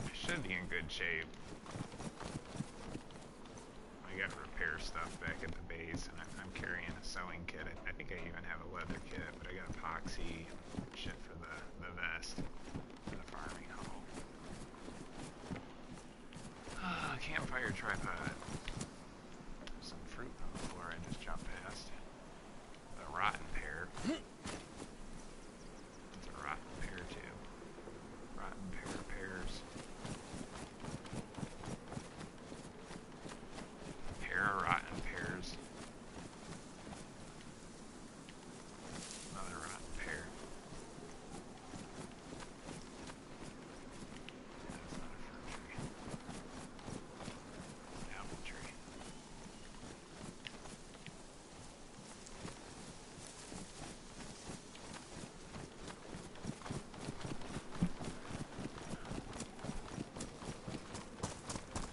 It should be in good shape. I got repair stuff back at the base, and I'm carrying a sewing kit. I think I even have a leather kit, but I got epoxy and shit for the vest for the farming hoe. Campfire tripod. Some fruit on the floor I just jumped past. A rotten pear. It's a rotten pear too. Rotten pears. Rotten pears. Another rotten pear. That's not a fruit tree. It's an apple tree.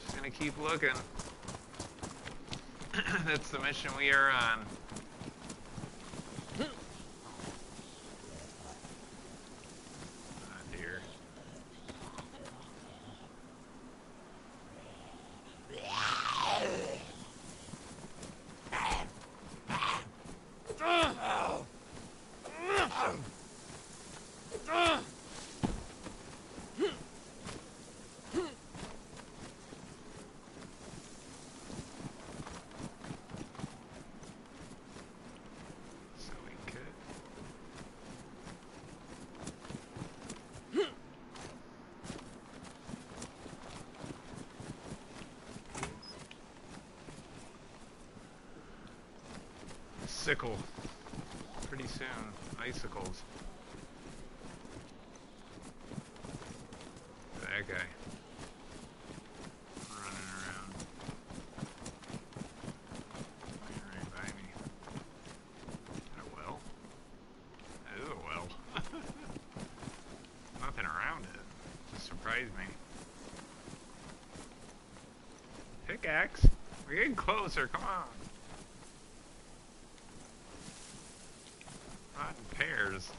Just gonna keep looking. That's the mission we are on. Oh dear. Sickle. Pretty soon. Icicles. That guy. Running around. Right by me. A well? That is a well. Nothing around it. Just surprised me. Pickaxe? We're getting closer, come on. Rotten pears.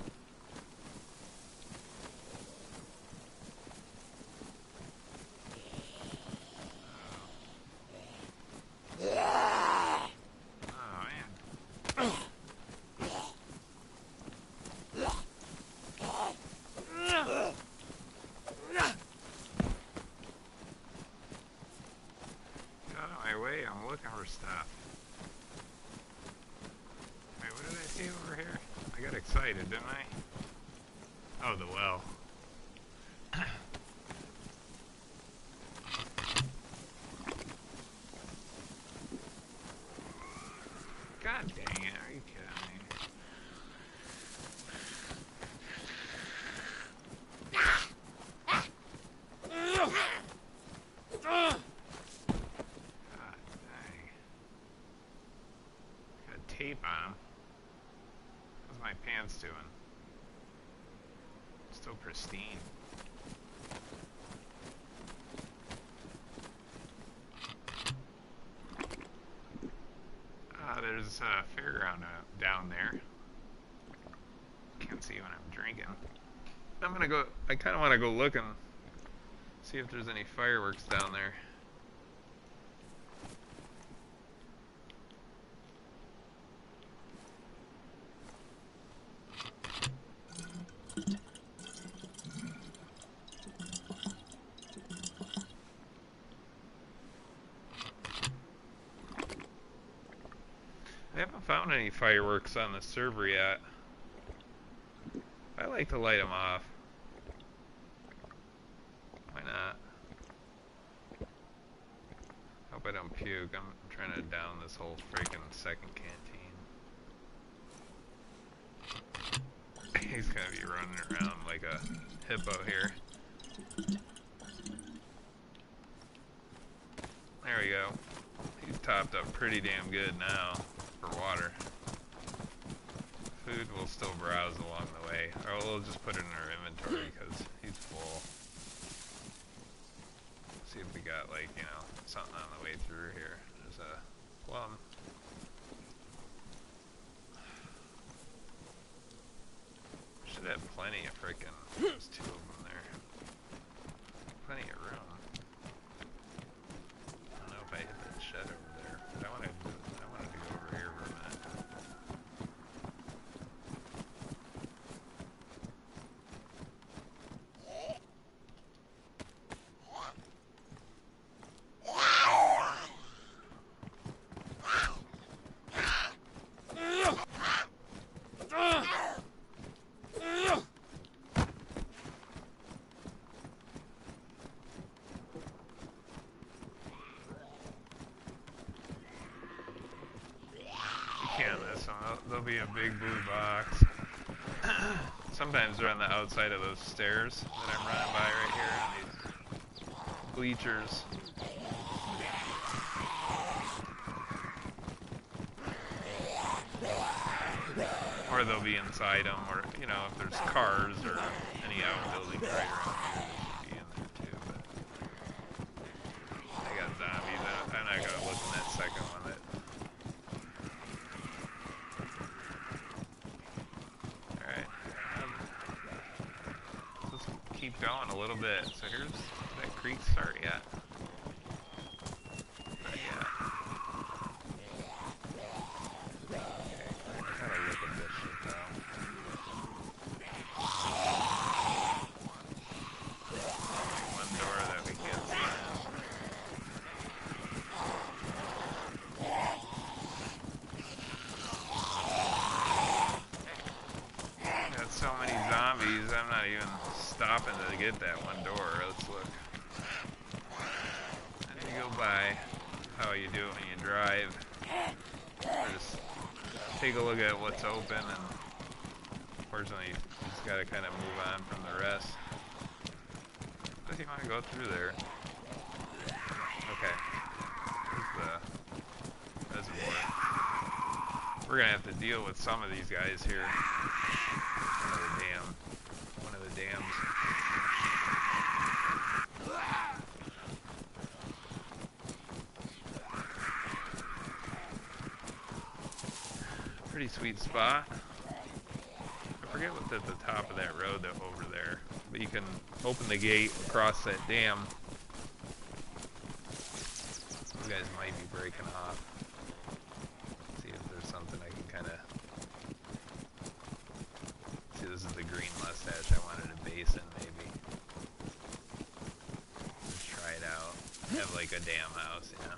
I'm looking for stuff. Wait, what did I see over here? I got excited, didn't I? Oh, the well. God dang it, are you kidding me? Tape on them. How's my pants doing? Still pristine. There's a fairground down there. Can't see when I'm drinking. I'm gonna go. I kind of want to go look and see if there's any fireworks down there. found any fireworks on the server yet. I like to light them off. Why not? Hope I don't puke. I'm trying to down this whole freaking second canteen. He's gonna be running around like a hippo here. There we go. He's topped up pretty damn good now for water. Food will still browse along the way. Or we'll just put it in our inventory because he's full. See if we got, like, you know, something on the way through here. There's a plum. Should have plenty of frickin'. There's two of them there. Plenty of room. I don't know if I hit that shed over there. But I wanted to go over here for a minute. There'll be a big blue box. Sometimes they're on the outside of those stairs that I'm running by right here on these bleachers. Or they'll be inside them, or, you know, if there's cars or any outbuildings right around here, they should be in there too. But I got zombies. I'm not gonna look in that second one. Keep going a little bit. So here's that creek start yet. Not yet. Okay, I gotta look at this shit though. One door that we can't see. Got so many zombies, I'm not even stopping to get that one door. Let's look. And you go by how you do it when you drive. Or just take a look at what's open, and unfortunately you just gotta kind of move on from the rest. If you want to go through there. Okay. Here's the reservoir. We're gonna have to deal with some of these guys here. One of the dams. Pretty sweet spot. I forget what's at the top of that road over there, but you can open the gate across that dam. These guys might be breaking off. See if there's something I can kind of. See, this is the green mustache I wanted a base in, maybe. Let's try it out. Have like a dam house, you know.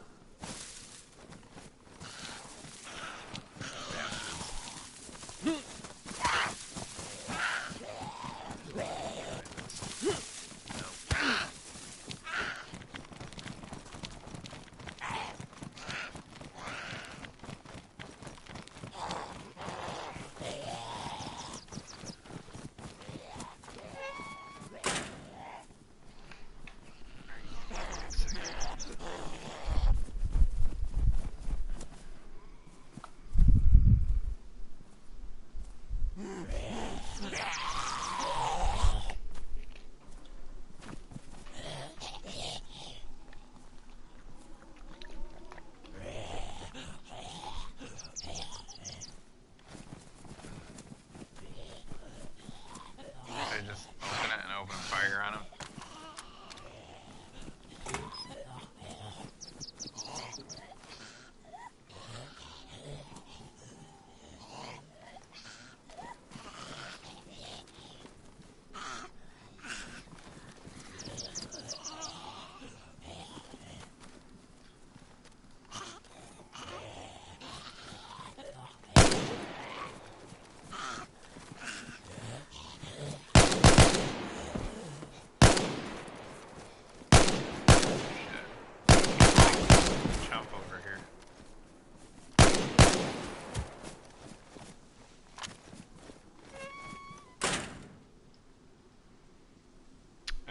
Just open it and open fire on them.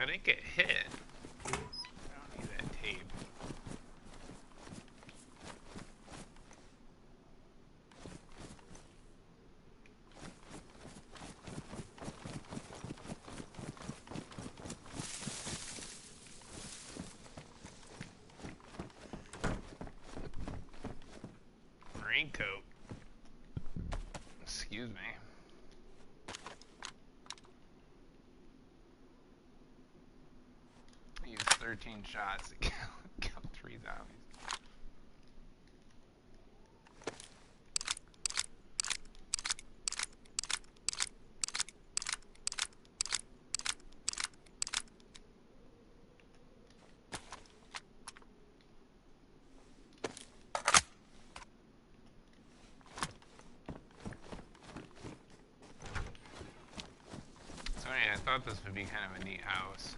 I didn't get hit. I don't need that tape. Raincoat. Excuse me. I used 13 shots to kill 3 zombies. I thought this would be kind of a neat house.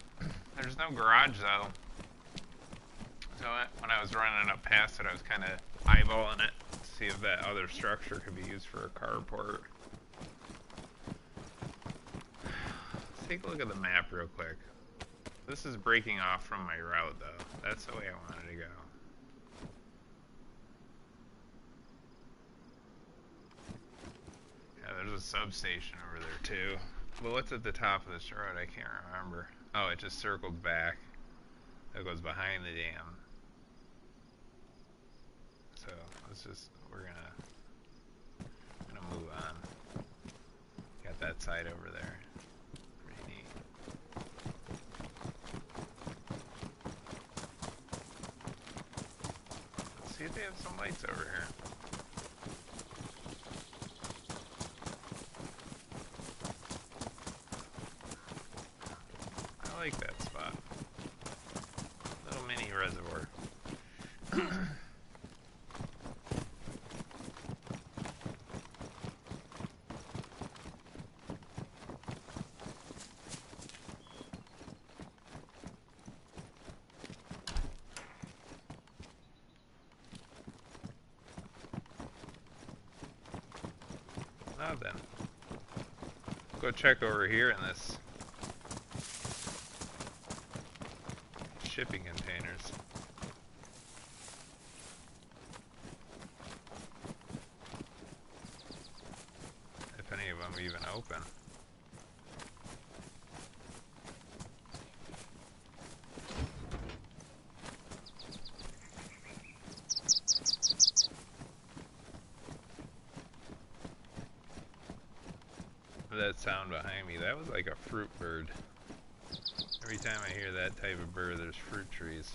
There's no garage though. So when I was running up past it, I was kind of eyeballing it to see if that other structure could be used for a carport. Let's take a look at the map real quick. This is breaking off from my route though. That's the way I wanted to go. Yeah, there's a substation over there too. Well, what's at the top of this road? I can't remember. Oh, it just circled back. That goes behind the dam. So we're gonna move on. Got that side over there. Pretty neat. Let's see if they have some lights over here. I like that spot. Little mini reservoir. Now then, go check over here in this shipping containers. If any of them even open. That sound behind me, that was like a fruit bird. Every time I hear that type of bird, there's fruit trees.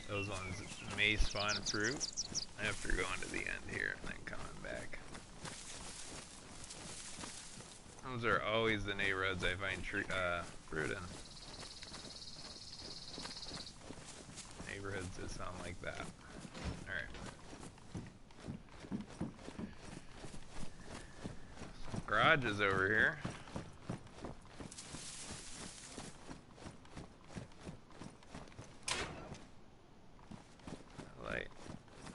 Those ones may spawn fruit after going to the end here and then coming back. Those are always the neighborhoods I find fruit in. Neighborhoods that sound like that. Alright. Garages over here. Light.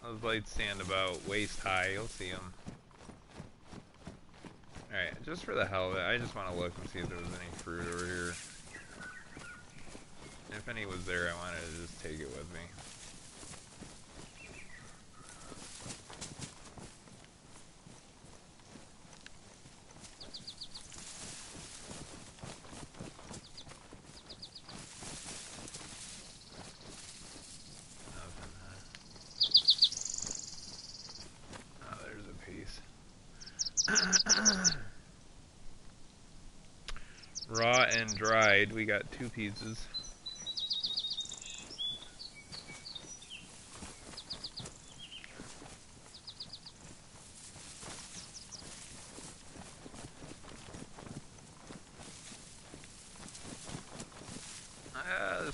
Those lights stand about waist high. You'll see them. Alright, just for the hell of it, I just want to look and see if there was any fruit over here. If any was there, I wanted to just take it with me. Nothing, huh? Oh, there's a piece. Raw and dried, we got 2 pieces.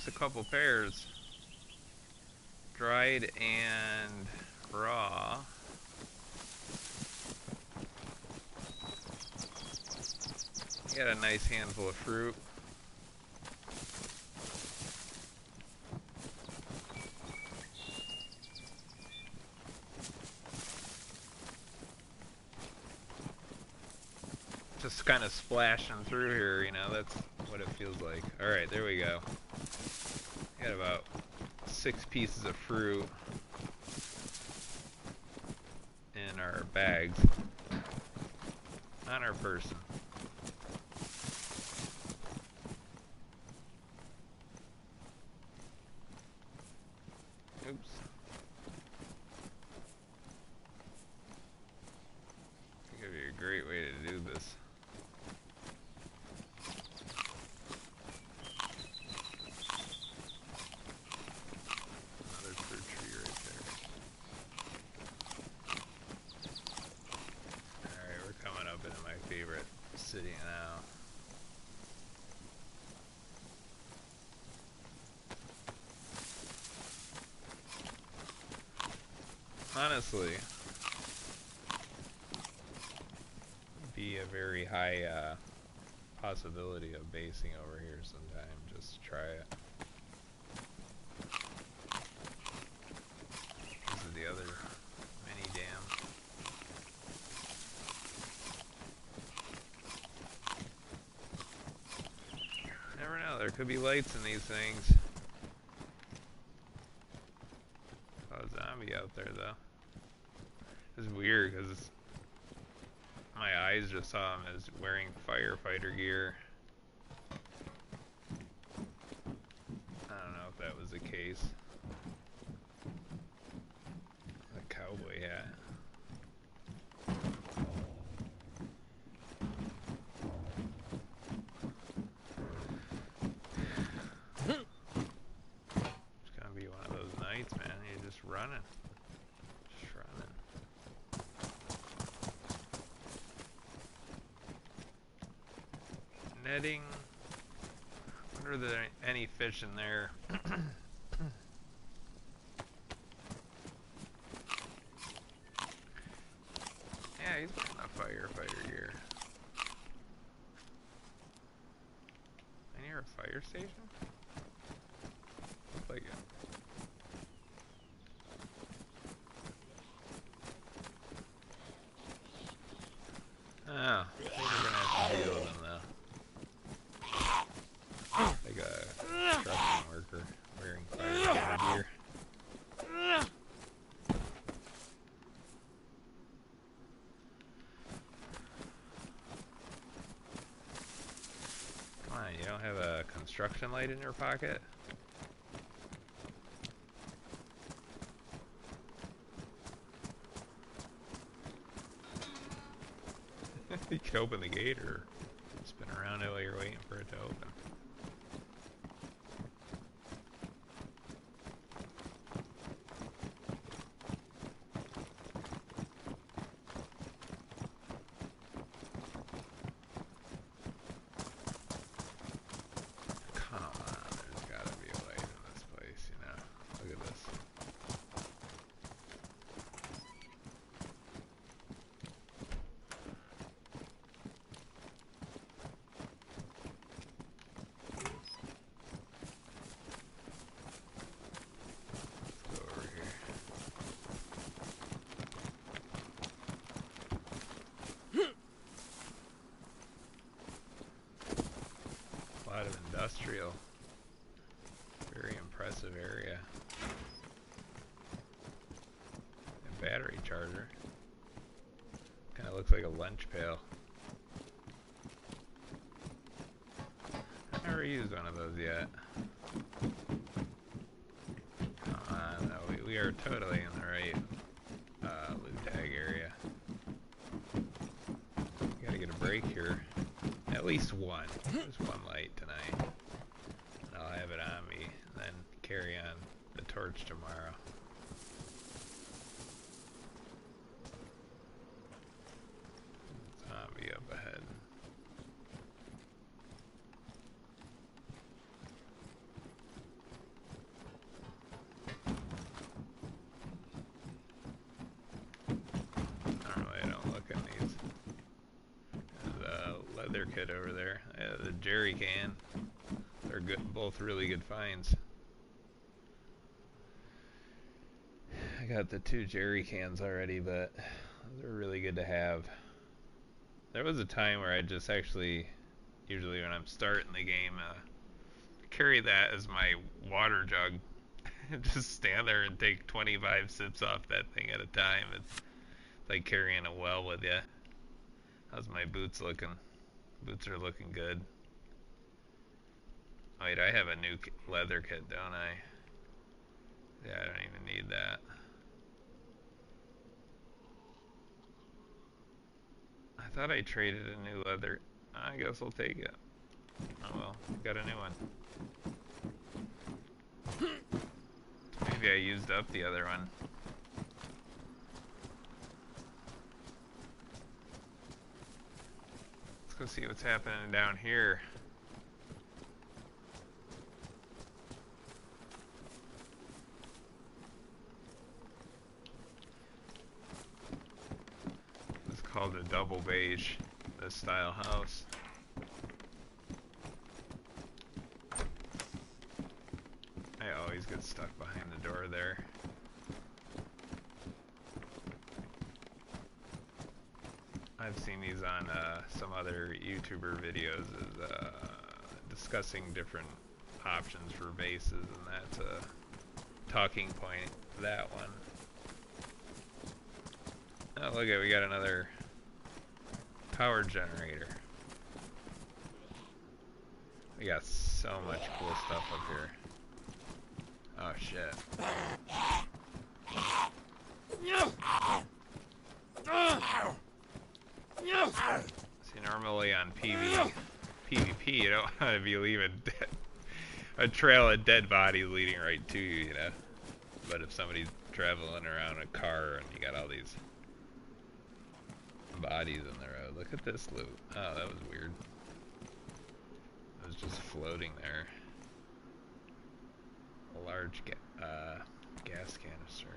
A couple pairs, dried and raw. Got a nice handful of fruit. just kind of splashing through here, you know, that's what it feels like. Alright, there we go. Got about 6 pieces of fruit in our bags on our person. Oops. This could be a great way to do this. Another fruit tree right there. Alright, we're coming up into my favorite city now. Honestly, be a very high possibility of basing over here sometime. Just try it. This is the other mini dam. Never know, there could be lights in these things. Saw a zombie out there though. It's weird because my eyes just saw him as wearing firefighter gear. I don't know if that was the case. A cowboy hat. It's gonna be one of those nights, man. You're just running. Just running. Netting. Wonder if there are any fish in there. Yeah, he's wearing a firefighter gear. I near a fire station? Looks like it. Oh, I think we're gonna have to deal with him though. Like a construction worker wearing firefighter gear. Come on, you don't have a construction light in your pocket? You can open the gate or spin around it while you're waiting for it to open. Come on, there's gotta be a light in this place, you know. Look at this. Let's go over here. A lot of industrial. Very impressive area. A battery charger. Kind of looks like a lunch pail. I've never used one of those yet. Come on, no, we are totally in the right loot tag area. Gotta get a break here. At least one. There's one light tonight. And I'll have it on me, and then carry on the torch tomorrow. Zombie up ahead. Normally I don't look in these. There's a leather kit over there. Yeah, the jerry can. They're good, both really good finds. I got the 2 jerry cans already, but they're really good to have. There was a time where I just actually, usually when I'm starting the game, carry that as my water jug. Just stand there and take 25 sips off that thing at a time. It's like carrying a well with you. How's my boots looking? Boots are looking good. Wait, I have a new leather kit, don't I? Yeah, I don't even need that. I thought I traded a new leather. I guess I'll take it. Oh well, got a new one. Maybe I used up the other one. Let's go see what's happening down here. It's called a double beige, this style house. I always get stuck behind the door there. I've seen these on some other YouTuber videos as discussing different options for bases, and that's a talking point for that one. Oh, look at, we got another power generator. We got so much cool stuff up here. Oh shit. See, normally on PvP, you don't want to be leaving a trail of dead bodies leading right to you, you know? But if somebody's traveling around a car and you got all these bodies in the road, look at this loot. Oh, that was weird. It was just floating there. A large gas canister.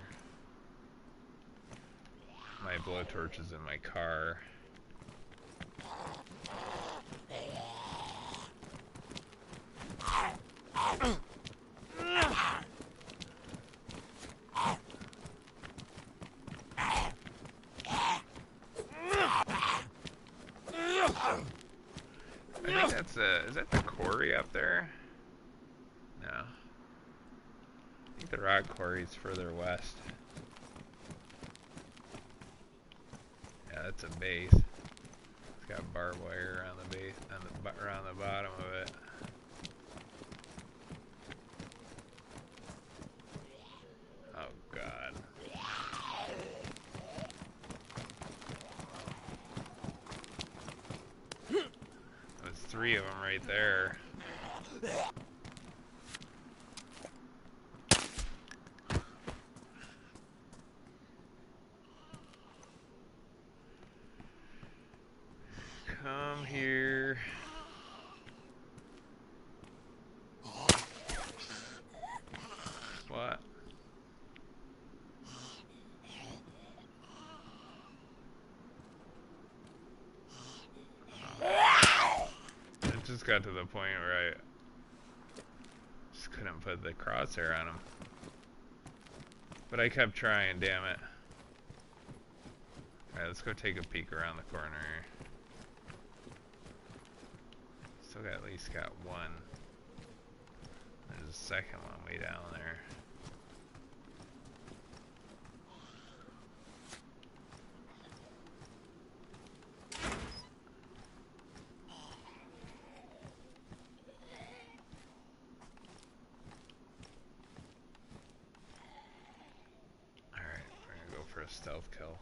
My blowtorch is in my car. I think that's is that the quarry up there? No. I think the rock quarry's further west. Yeah, that's a base. It's got barbed wire around the base, around the bottom of it. Oh god. There's 3 of them right there. Come here. What? It just got to the point where I just couldn't put the crosshair on him. But I kept trying, damn it. Alright, let's go take a peek around the corner here. Still got at least got one. There's a second one way down there. Alright, we're gonna go for a stealth kill.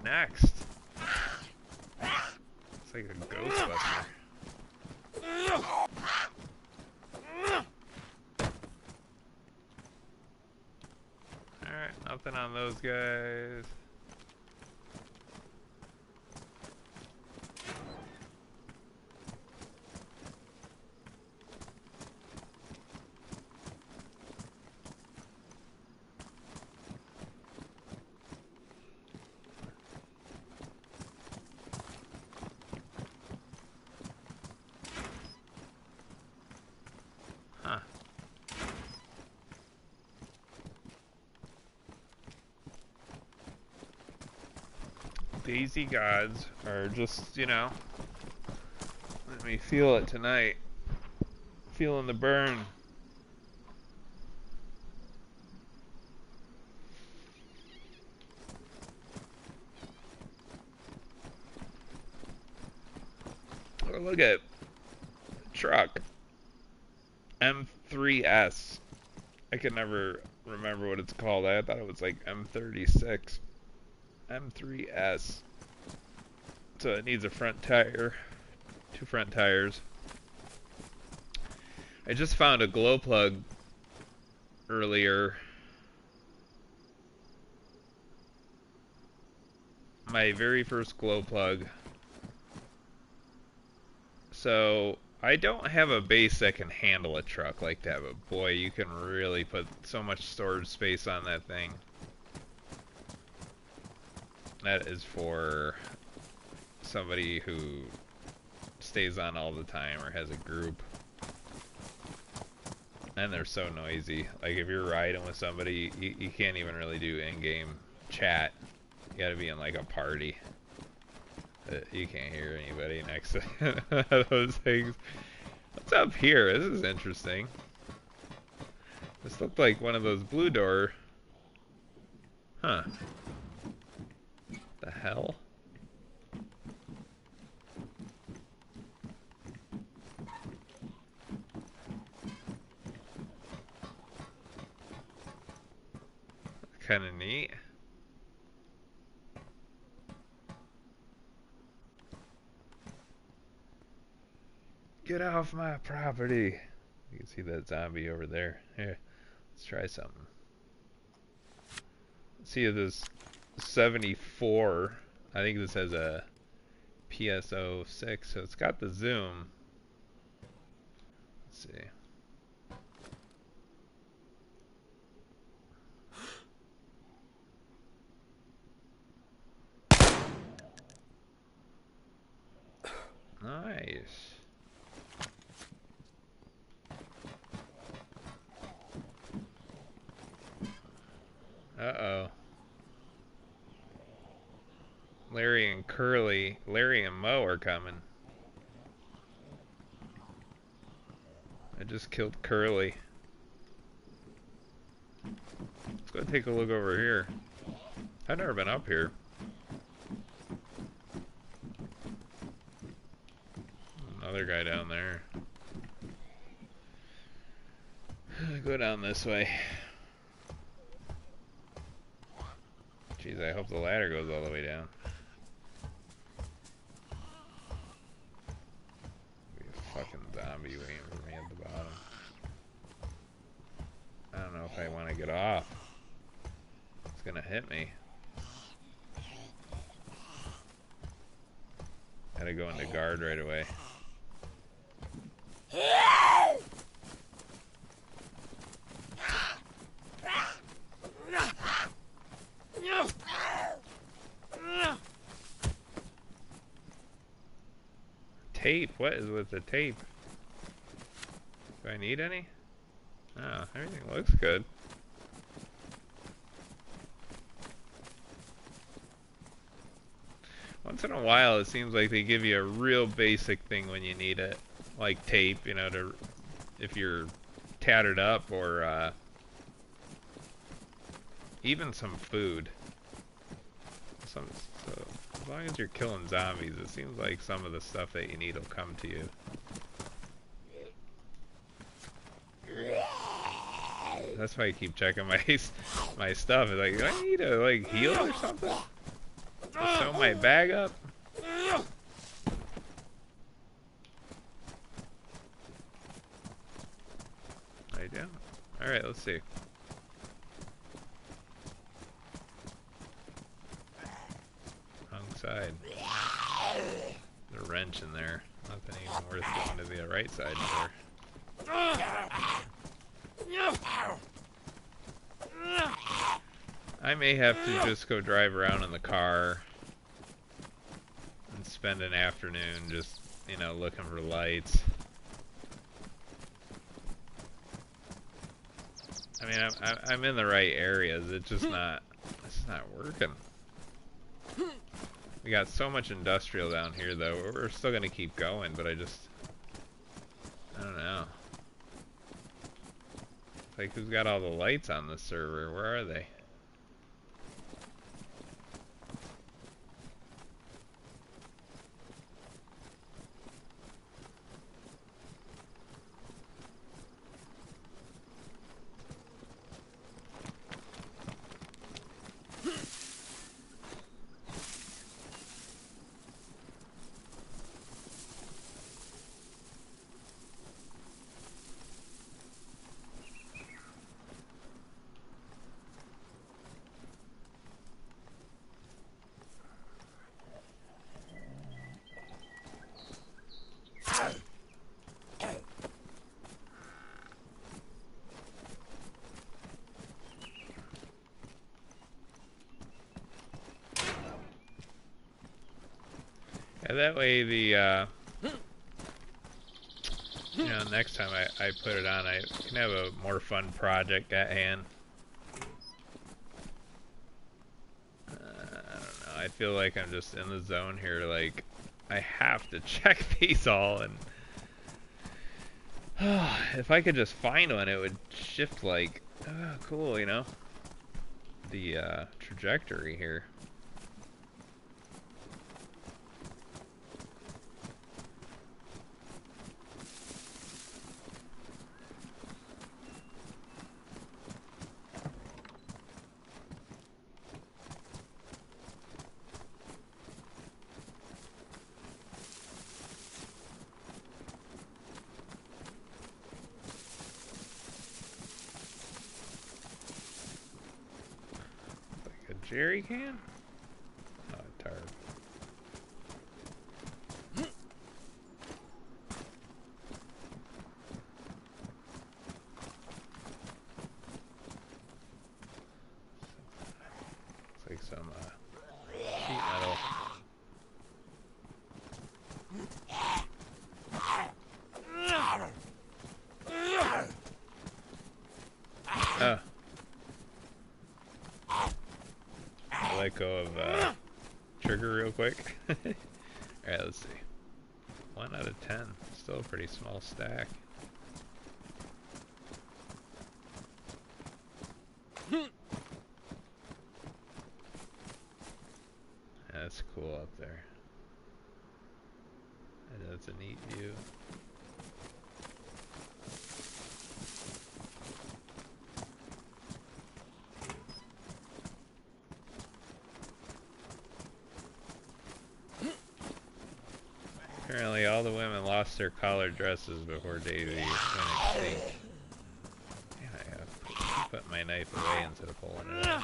Next. It's like a Ghostbuster. Alright, nothing on those guys. DayZ gods are just, you know, let me feel it tonight. Feeling the burn. Oh, look at truck. M3S. I can never remember what it's called. I thought it was like M36. M3S. So it needs a front tire. 2 front tires. I just found a glow plug earlier. My very first glow plug. So I don't have a base that can handle a truck like that, but boy, you can really put so much storage space on that thing. That is for somebody who stays on all the time or has a group. And they're so noisy. Like if you're riding with somebody, you can't even really do in-game chat. You gotta be in like a party. You can't hear anybody next to those things. What's up here? This is interesting. This looked like one of those blue door. Huh. The hell? Kind of neat. Get off my property. You can see that zombie over there. Here, let's try something. Let's see if this 74, I think this has a PSO6, so it's got the zoom. Let's see. Nice. Uh-oh. Larry and Mo are coming. I just killed Curly. Let's go take a look over here. I've never been up here. Another guy down there. Go down this way. Jeez, I hope the ladder goes all the way down. Be a fucking zombie waiting for me at the bottom. I don't know if I want to get off. It's gonna hit me. Gotta go into guard right away. Tape? What is with the tape? Do I need any? Oh, everything looks good. Once in a while, it seems like they give you a real basic thing when you need it, like tape, you know, to if you're tattered up, or even some food. So as long as you're killing zombies, it seems like some of the stuff that you need will come to you. That's why I keep checking my stuff. It's like, do I need to like heal or something? Sew my bag up? I do. Alright, let's see. Wrong side. There's a wrench in there. Nothing even worth going to the right side for. I may have to just go drive around in the car and spend an afternoon just, you know, looking for lights. I mean, I'm in the right areas. It's just not working. We got so much industrial down here, though. We're still gonna keep going, but I don't know. Like, who's got all the lights on the server? Where are they? Yeah, that way next time I put it on, I can have a more fun project at hand. I don't know, I feel like I'm just in the zone here, like, I have to check these all, and if I could just find one, it would shift, like, cool, the trajectory here. Jerry can? Oh, tarp. Looks like some sheet metal. Oh. Let go of trigger real quick. Alright, let's see. 1 out of 10. Still a pretty small stack. That's cool up there. And that's a neat view. Apparently all the women lost their collared dresses before DayZ went extinct. Man, I have put my knife away instead of pulling it out.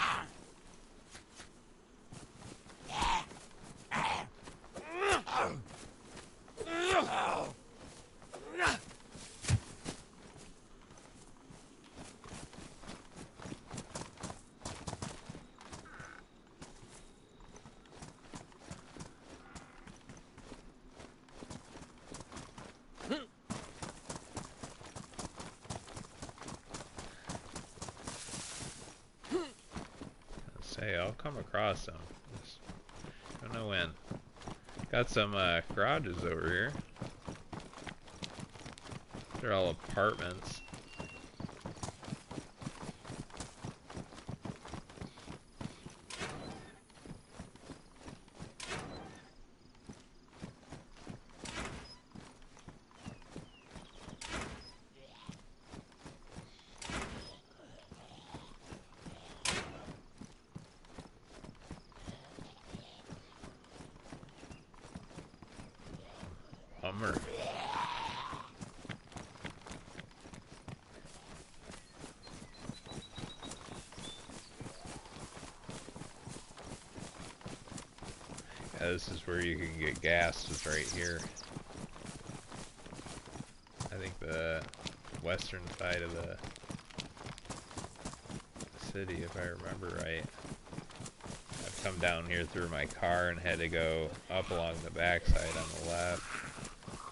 Say, I'll come across some. Just don't know when. Got some garages over here. They're all apartments. Hummer. Yeah, this is where you can get gas, is right here. I think the western side of the city, if I remember right. I've come down here through my car and had to go up along the backside on the left.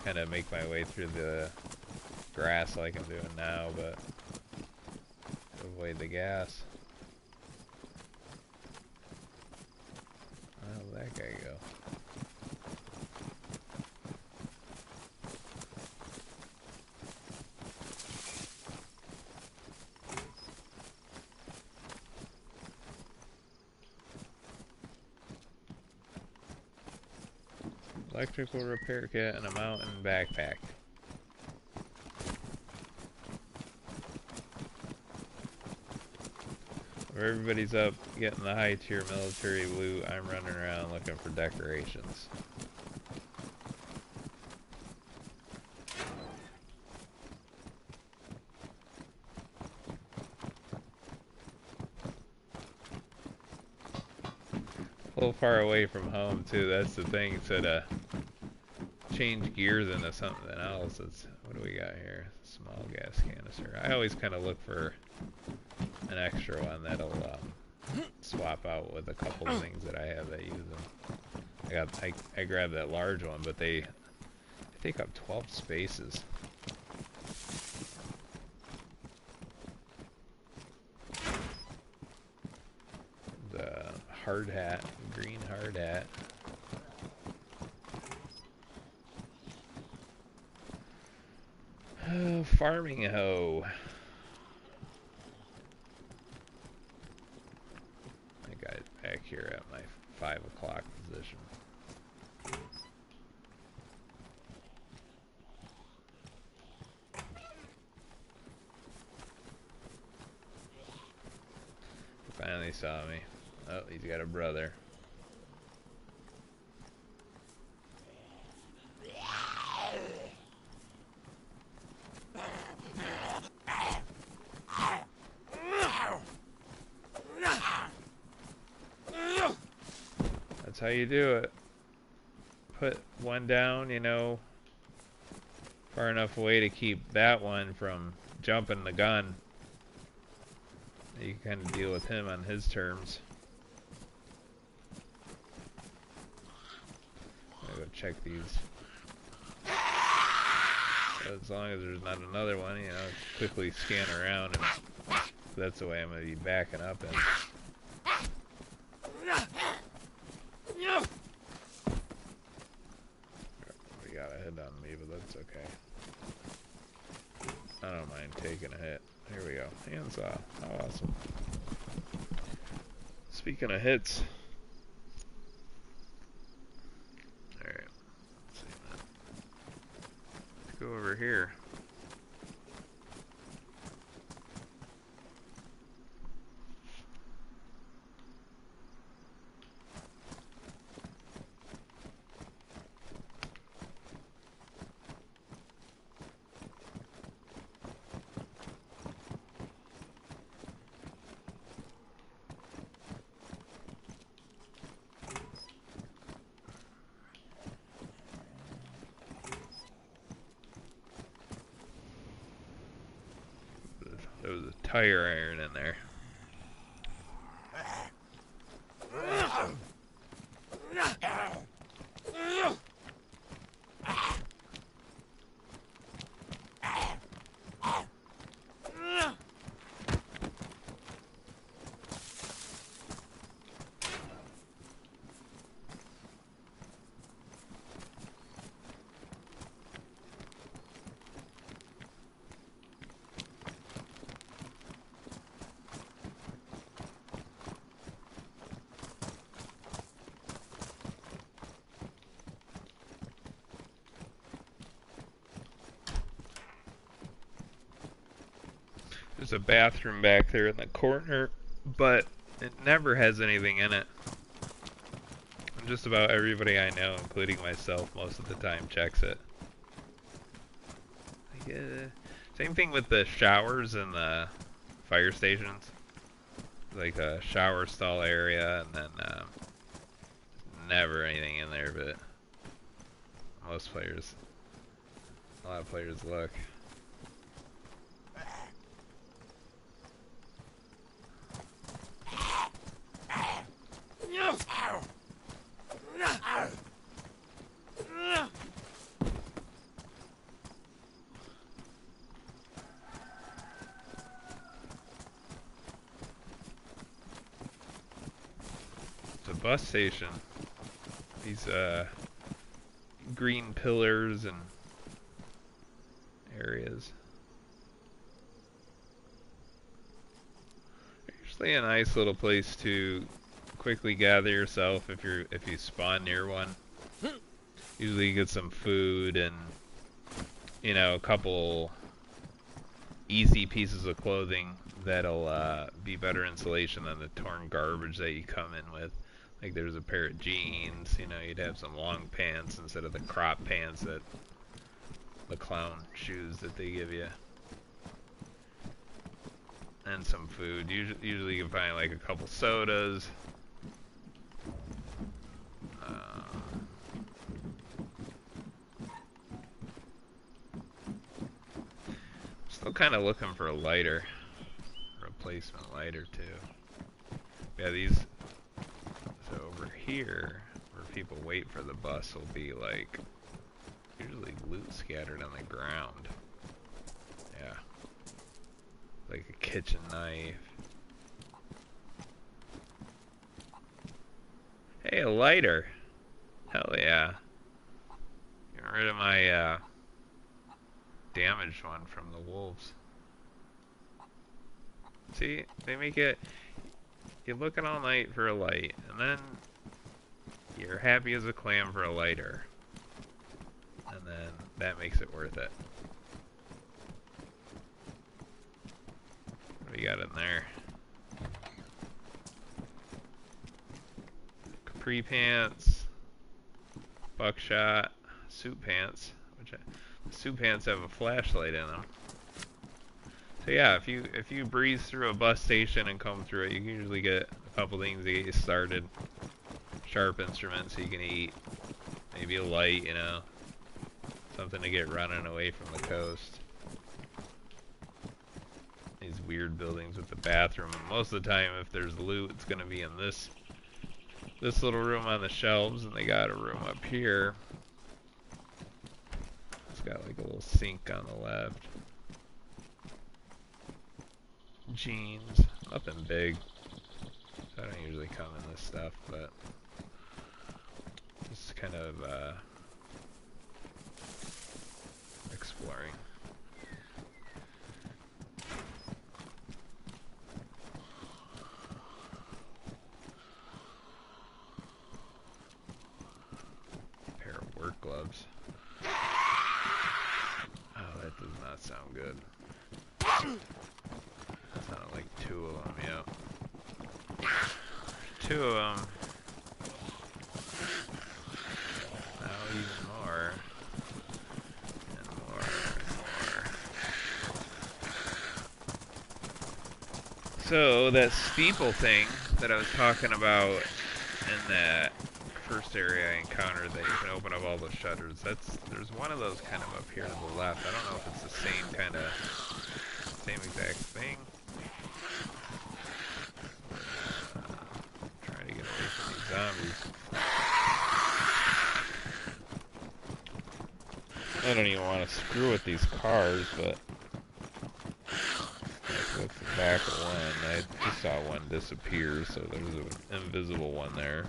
Kind of make my way through the grass like I'm doing now, but to avoid the gas. Where did that guy go? Electrical repair kit and a mountain backpack. Where everybody's up getting the high tier military loot, I'm running around looking for decorations. A little far away from home too, that's the thing, so to change gears into something else, it's, what do we got here? Small gas canister. I always kind of look for an extra one that'll swap out with a couple of things that I have that use them. I grabbed that large one, but they take up 12 spaces. The hard hat, green hard hat. Oh, farming hoe. I got it back here at my 5 o'clock position. He finally saw me. Oh, he's got a brother. That's how you do it. Put one down, you know, far enough away to keep that one from jumping the gun. You can kind of deal with him on his terms. I'm gonna go check these. As long as there's not another one, you know, quickly scan around, and that's the way I'm gonna be backing up in. We got a hit on me, but that's okay. I don't mind taking a hit. Here we go. Handsaw. How awesome. Speaking of hits. Alright. Let's see that. Let's go over here. There was a tire iron in there. There's a bathroom back there in the corner, but it never has anything in it. And just about everybody I know, including myself, most of the time checks it. Same thing with the showers and the fire stations. Like a shower stall area, and then never anything in there, but most players, a lot of players look. It's a bus station. These green pillars and areas. Usually a nice little place to quickly gather yourself if you spawn near one. Usually you get some food and, you know, a couple easy pieces of clothing that'll be better insulation than the torn garbage that you come in with. Like there's a pair of jeans, you know, you'd have some long pants instead of the crop pants that the clown shoes that they give you. And some food. Usually you can find like a couple sodas. Still kind of looking for a lighter. Replacement lighter too. Yeah, these... So over here, where people wait for the bus, will be like... usually loot scattered on the ground. Yeah. Like a kitchen knife. Hey, a lighter! Hell yeah. Get rid of my damaged one from the wolves. See, they make it... You're looking all night for a light, and then you're happy as a clam for a lighter. And then that makes it worth it. What do you got in there? Capri pants, buckshot, suit pants, suit pants have a flashlight in them. So yeah, if you breeze through a bus station and come through it, you can usually get a couple things to get you started. Sharp instruments so you can eat. Maybe a light, you know. Something to get running away from the coast. These weird buildings with the bathroom. Most of the time, if there's loot, it's gonna be in this little room on the shelves, and they got a room up here. It's got like a little sink on the left. Jeans, nothing big. I don't usually come in this stuff, but just kind of exploring. Pair of work gloves. Oh, that does not sound good. Sounded like two of them, yeah. Two of them. Now even more. And more and more. So that steeple thing that I was talking about in that first area I encountered that you can open up all those shutters, there's one of those kind of up here to the left. I don't know if it's the same exact thing. Trying to get away from these zombies. I don't even want to screw with these cars, but that's the back of one. I just saw one disappear, so there's an invisible one there.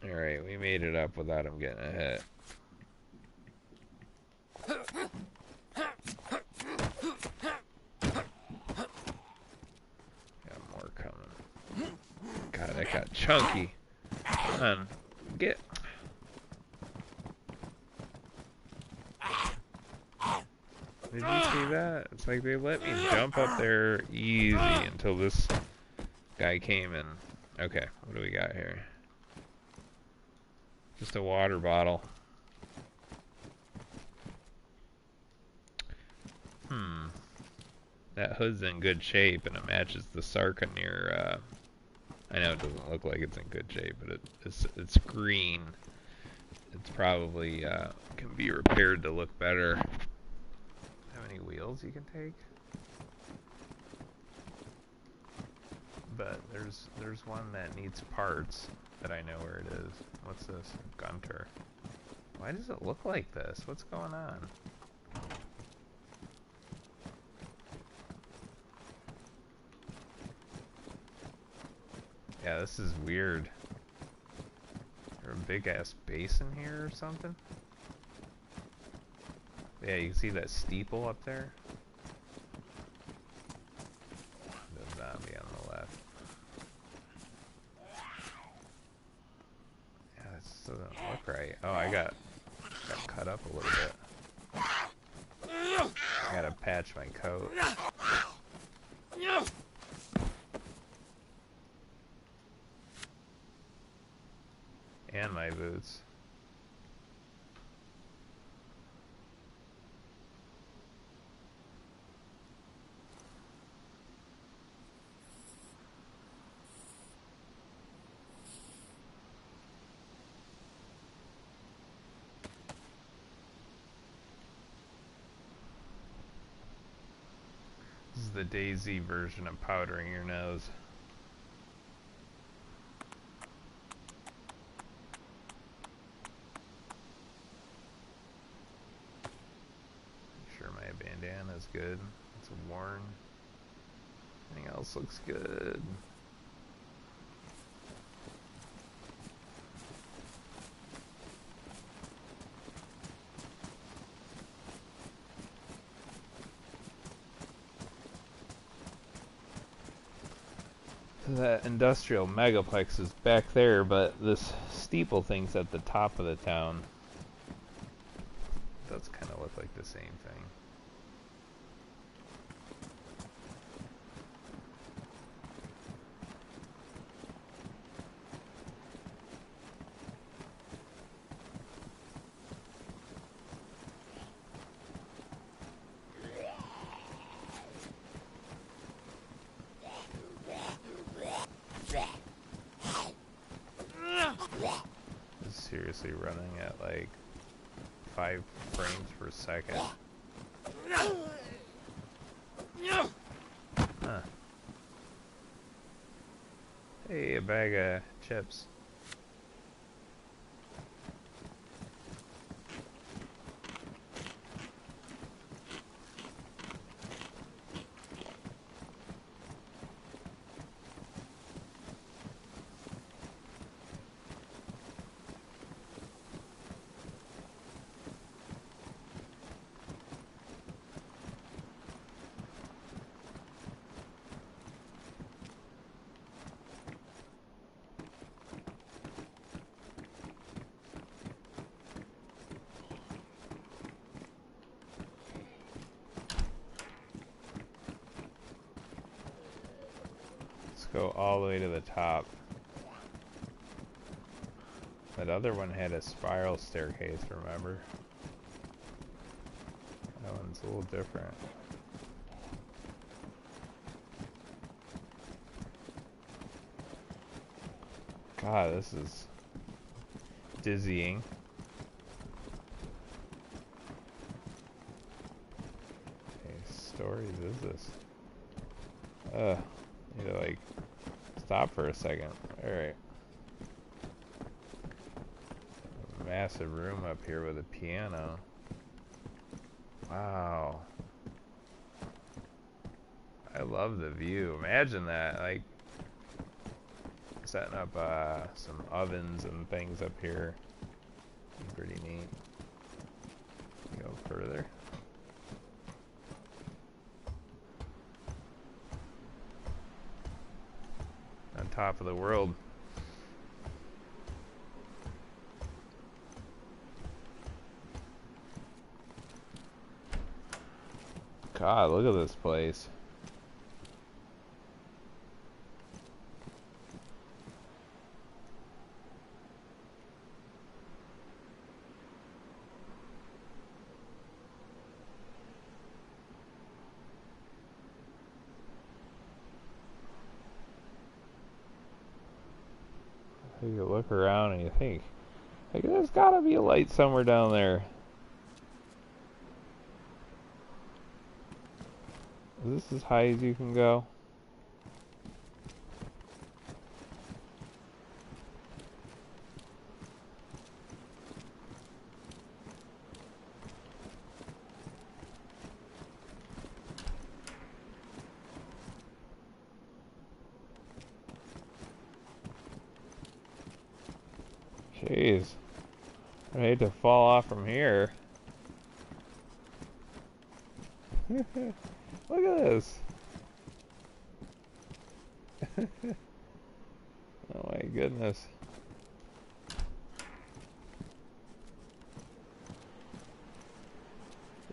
Alright, we made it up without him getting a hit. Got more coming. God, that got chunky. Come on, get... Did you see that? It's like they let me jump up there easy until this guy came in. Okay, what do we got here? Just a water bottle. That hood's in good shape and it matches the Sarkanir. I know it doesn't look like it's in good shape, but it's green. It's probably can be repaired to look better. Have any wheels you can take? But there's one that needs parts that I know where it is. What's this? Gunter. Why does it look like this? What's going on? Yeah, this is weird. Is there a big ass basin here or something? Yeah, you can see that steeple up there. The zombie on the left. got cut up a little bit. I gotta patch my coat. And my boots. This is the DayZ version of powdering your nose. Make sure my bandana is good. It's worn. Everything else looks good. That industrial megaplex is back there, but this steeple thing's at the top of the town. It does kind of look like the same thing. Seriously running at like 5 frames per second. Huh. Hey, a bag of chips. Go all the way to the top. That other one had a spiral staircase, remember? That one's a little different. God, this is dizzying. How many stories is this? Need to like stop for a second. Alright. Massive room up here with a piano. Wow. I love the view. Imagine that, like setting up some ovens and things up here. Pretty neat. Go further. On top of the world. God, look at this place. You look around and you think, like, there's gotta be a light somewhere down there. Is this as high as you can go? Jeez. I hate to fall off from here. Look at this. Oh my goodness.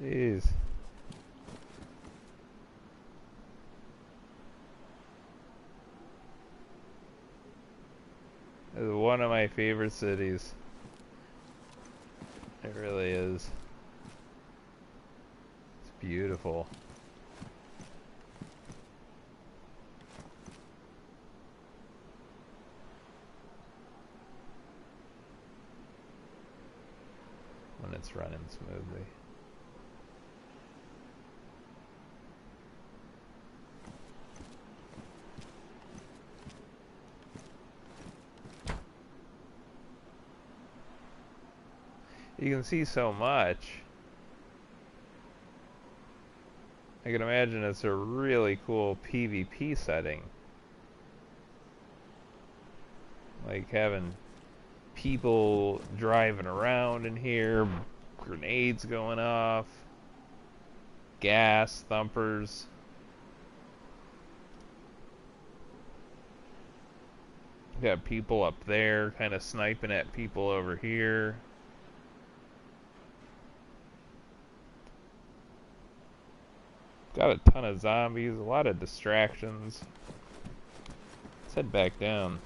Jeez. It's one of my favorite cities. It really is. It's beautiful. When it's running smoothly. You can see so much. I can imagine it's a really cool PvP setting. Like having people driving around in here, grenades going off, gas thumpers. Got people up there kind of sniping at people over here. Got a ton of zombies, a lot of distractions. Let's head back down.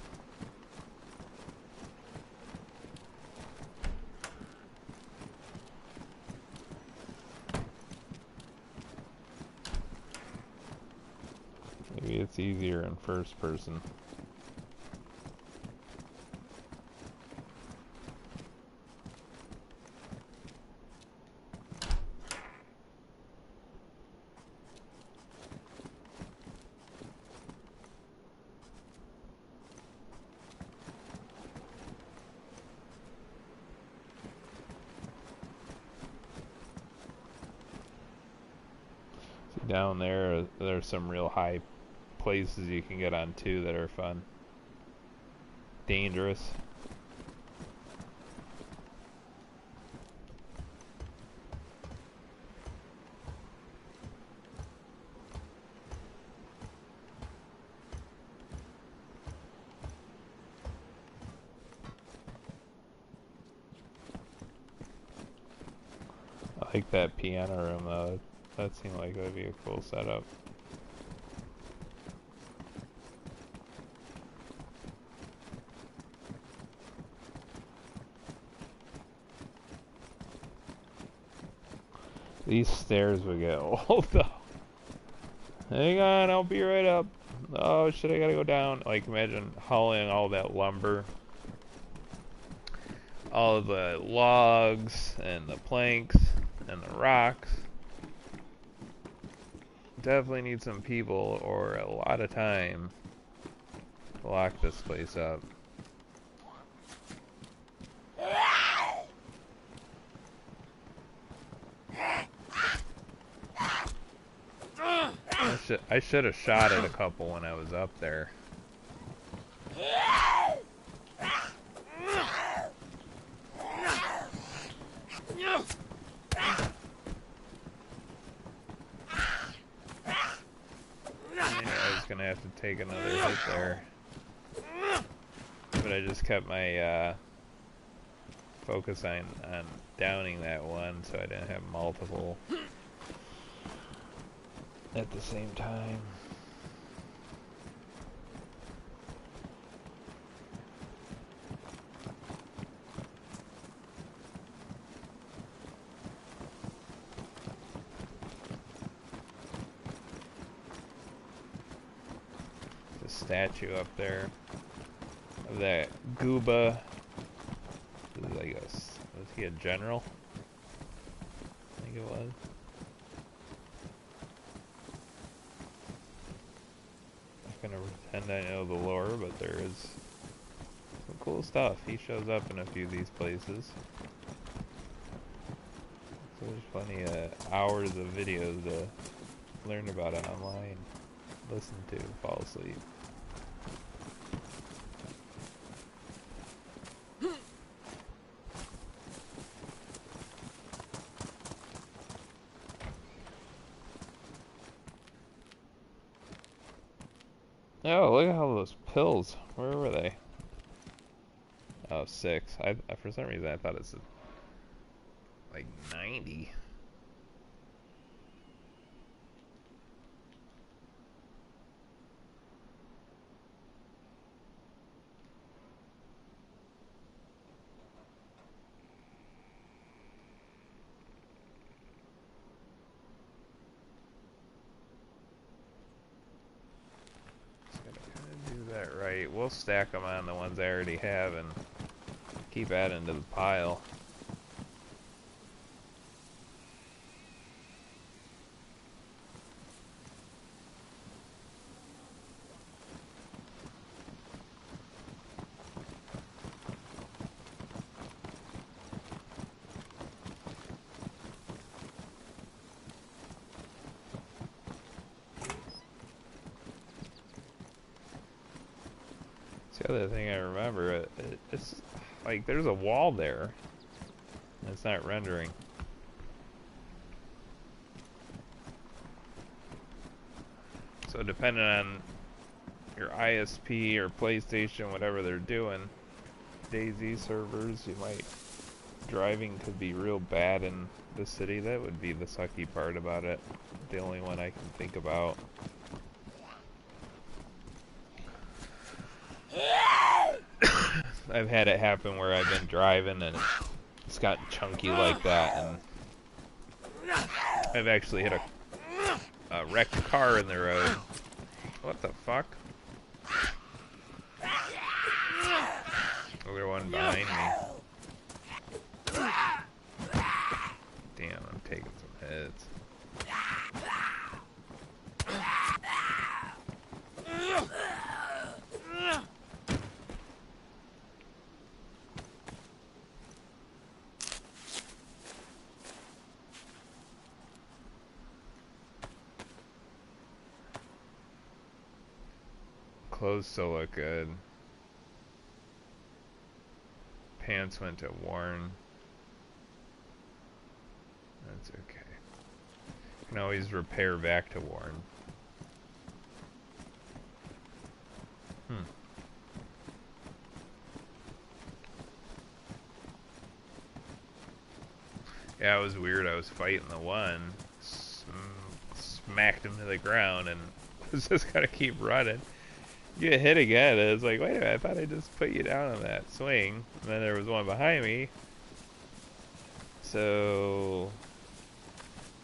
Maybe it's easier in first person. Down there's some real high places you can get on too that are fun. Dangerous. I like that piano room though. That seemed like it would be a cool setup. These stairs would get old though. Hang on, I'll be right up. Oh shit, I gotta go down. Like imagine hauling all that lumber. All of the logs and the planks and the rocks. Definitely need some people or a lot of time to lock this place up. I should have shot at a couple when I was up there. Gonna have to take another hit there, but I just kept my focus on downing that one so I didn't have multiple at the same time. Statue up there of that Gooba. I guess was he a general? I think it was. I'm not gonna pretend I know the lore, but there is some cool stuff. He shows up in a few of these places. So there's plenty of hours of videos to learn about it online, listen to, fall asleep. Oh, look at all those pills. Where were they? Oh, 6. For some reason I thought it's like 90. Alright, we'll stack them on the ones I already have and keep adding to the pile. The other thing I remember, it's like there's a wall there, and it's not rendering. So depending on your ISP or PlayStation, whatever they're doing, DayZ servers, driving could be real bad in the city. That would be the sucky part about it. The only one I can think about. I've had it happen where I've been driving and it's gotten chunky like that, and I've actually hit a wrecked car in the road. What the fuck? Other one behind me. Damn, I'm taking some hits. Clothes still look good. Pants went to worn. That's okay. Can always repair back to worn. Yeah, it was weird. I was fighting the one, smacked him to the ground, and was just gonna keep running. You get hit again, and it's like, wait a minute, I thought I just put you down on that swing. And then there was one behind me. So,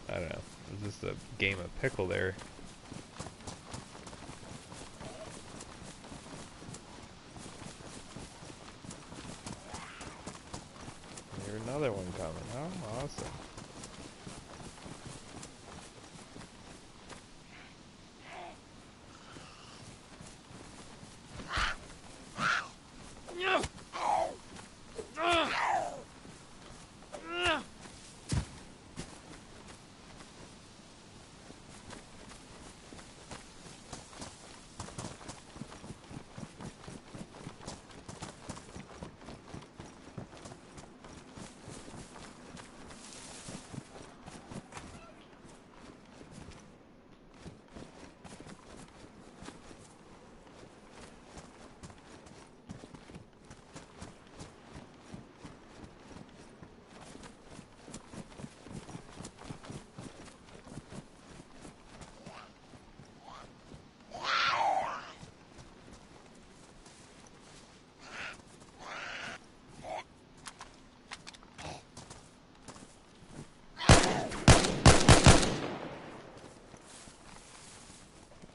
I don't know. It was just a game of pickle there. There's another one coming. Oh, awesome.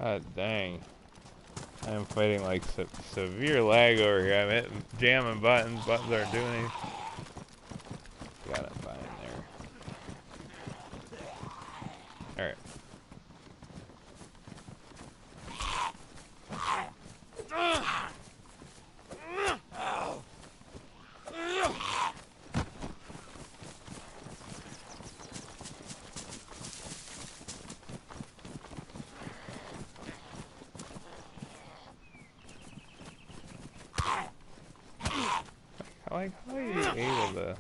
God dang. I'm fighting like severe lag over here. I'm hitting, jamming buttons. Buttons aren't doing anything. Got it fine there. Alright. Like, how are you able to...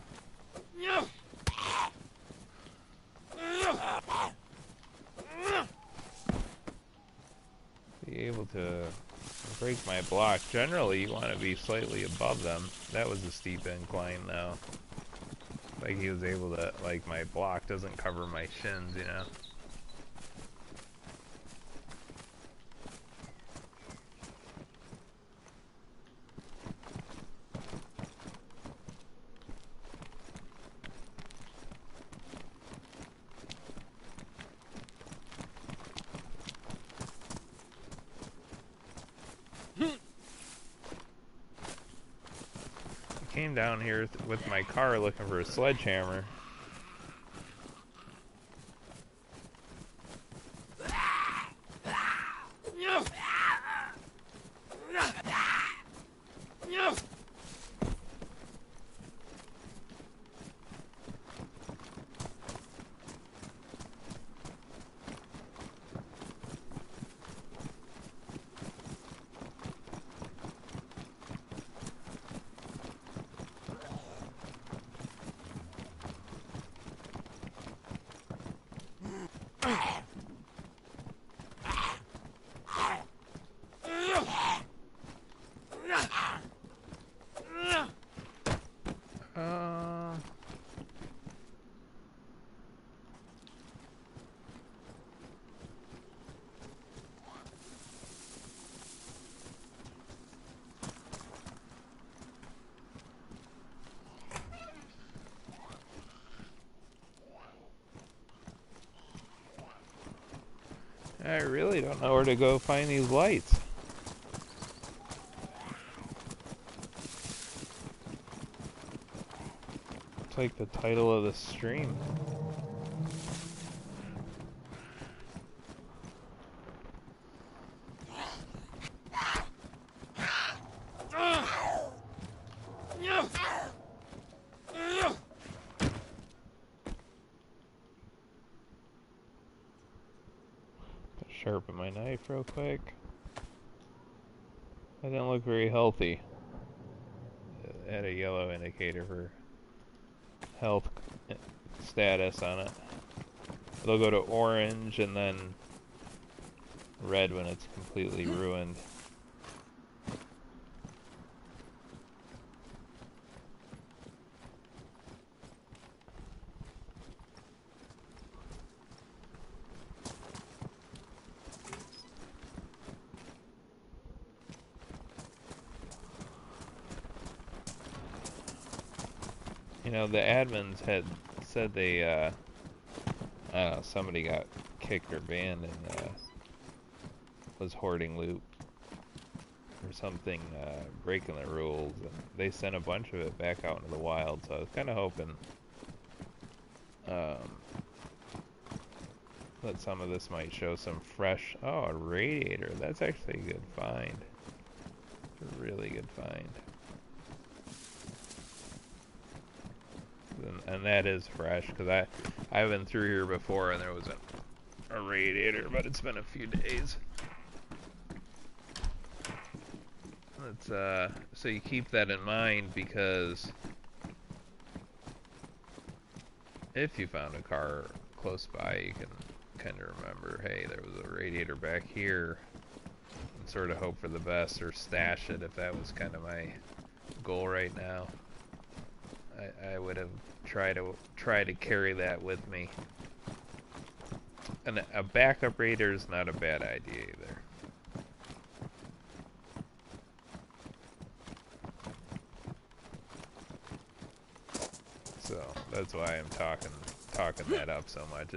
be able to break my block? Generally, you want to be slightly above them. That was a steep incline, though. Like, he was able to... Like, my block doesn't cover my shins, you know? came down here with my car looking for a sledgehammer. I really don't know where to go find these lights. It's like the title of the stream. Sharpen my knife real quick. I didn't look very healthy. It had a yellow indicator for health status on it. It'll go to orange and then red when it's completely ruined. You know, the admins had said they, I don't know, somebody got kicked or banned and was hoarding loot or something, breaking the rules. And they sent a bunch of it back out into the wild, so I was kind of hoping that some of this might show some fresh... Oh, a radiator. That's actually a good find. It's a really good find. And that is fresh, because I've been through here before and there was a radiator, but it's been a few days. Let's, so you keep that in mind, because if you found a car close by, you can kind of remember, hey, there was a radiator back here, and sort of hope for the best, or stash it if that was kind of my goal right now. I would have tried to carry that with me. And a backup raider is not a bad idea either. So that's why I'm talking that up so much.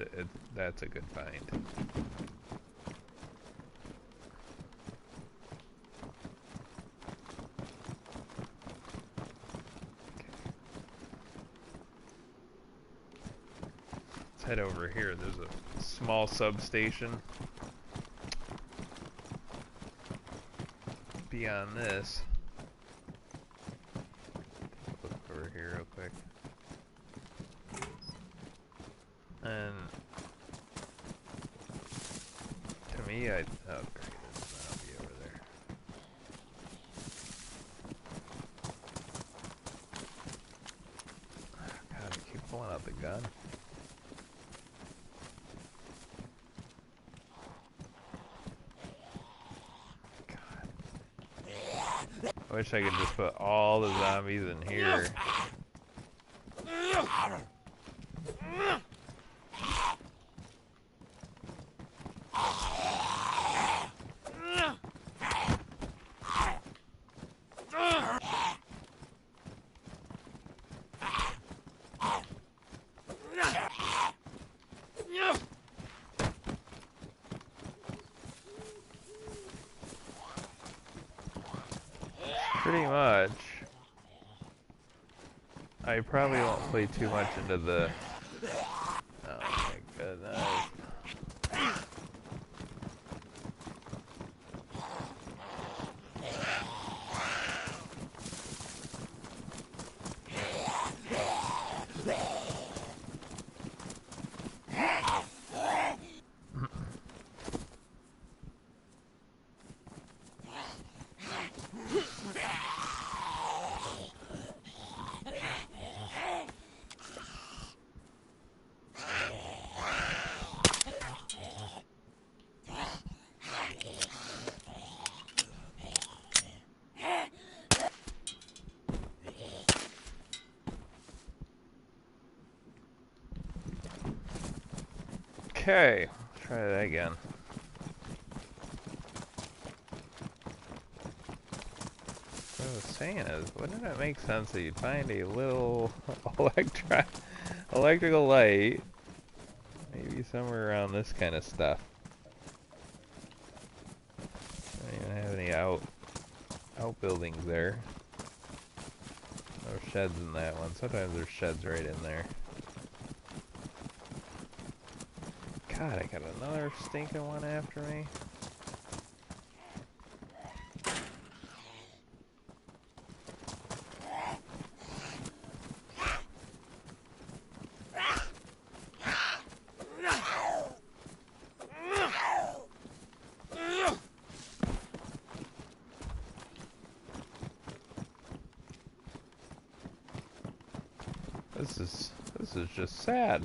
That's a good find. Head over here. There's a small substation beyond this. Look over here real quick. And to me, oh great, there's a zombie over there. God, I keep pulling out the gun. I wish I could just put all the zombies in here. Pretty much. I probably won't play too much into the... Oh my goodness. Okay, try that again. What I was saying is, wouldn't it make sense that you'd find a little electrical light, maybe somewhere around this kind of stuff? Don't even have any outbuildings there. No sheds in that one. Sometimes there's sheds right in there. God, I got another stinking one after me. This is just sad.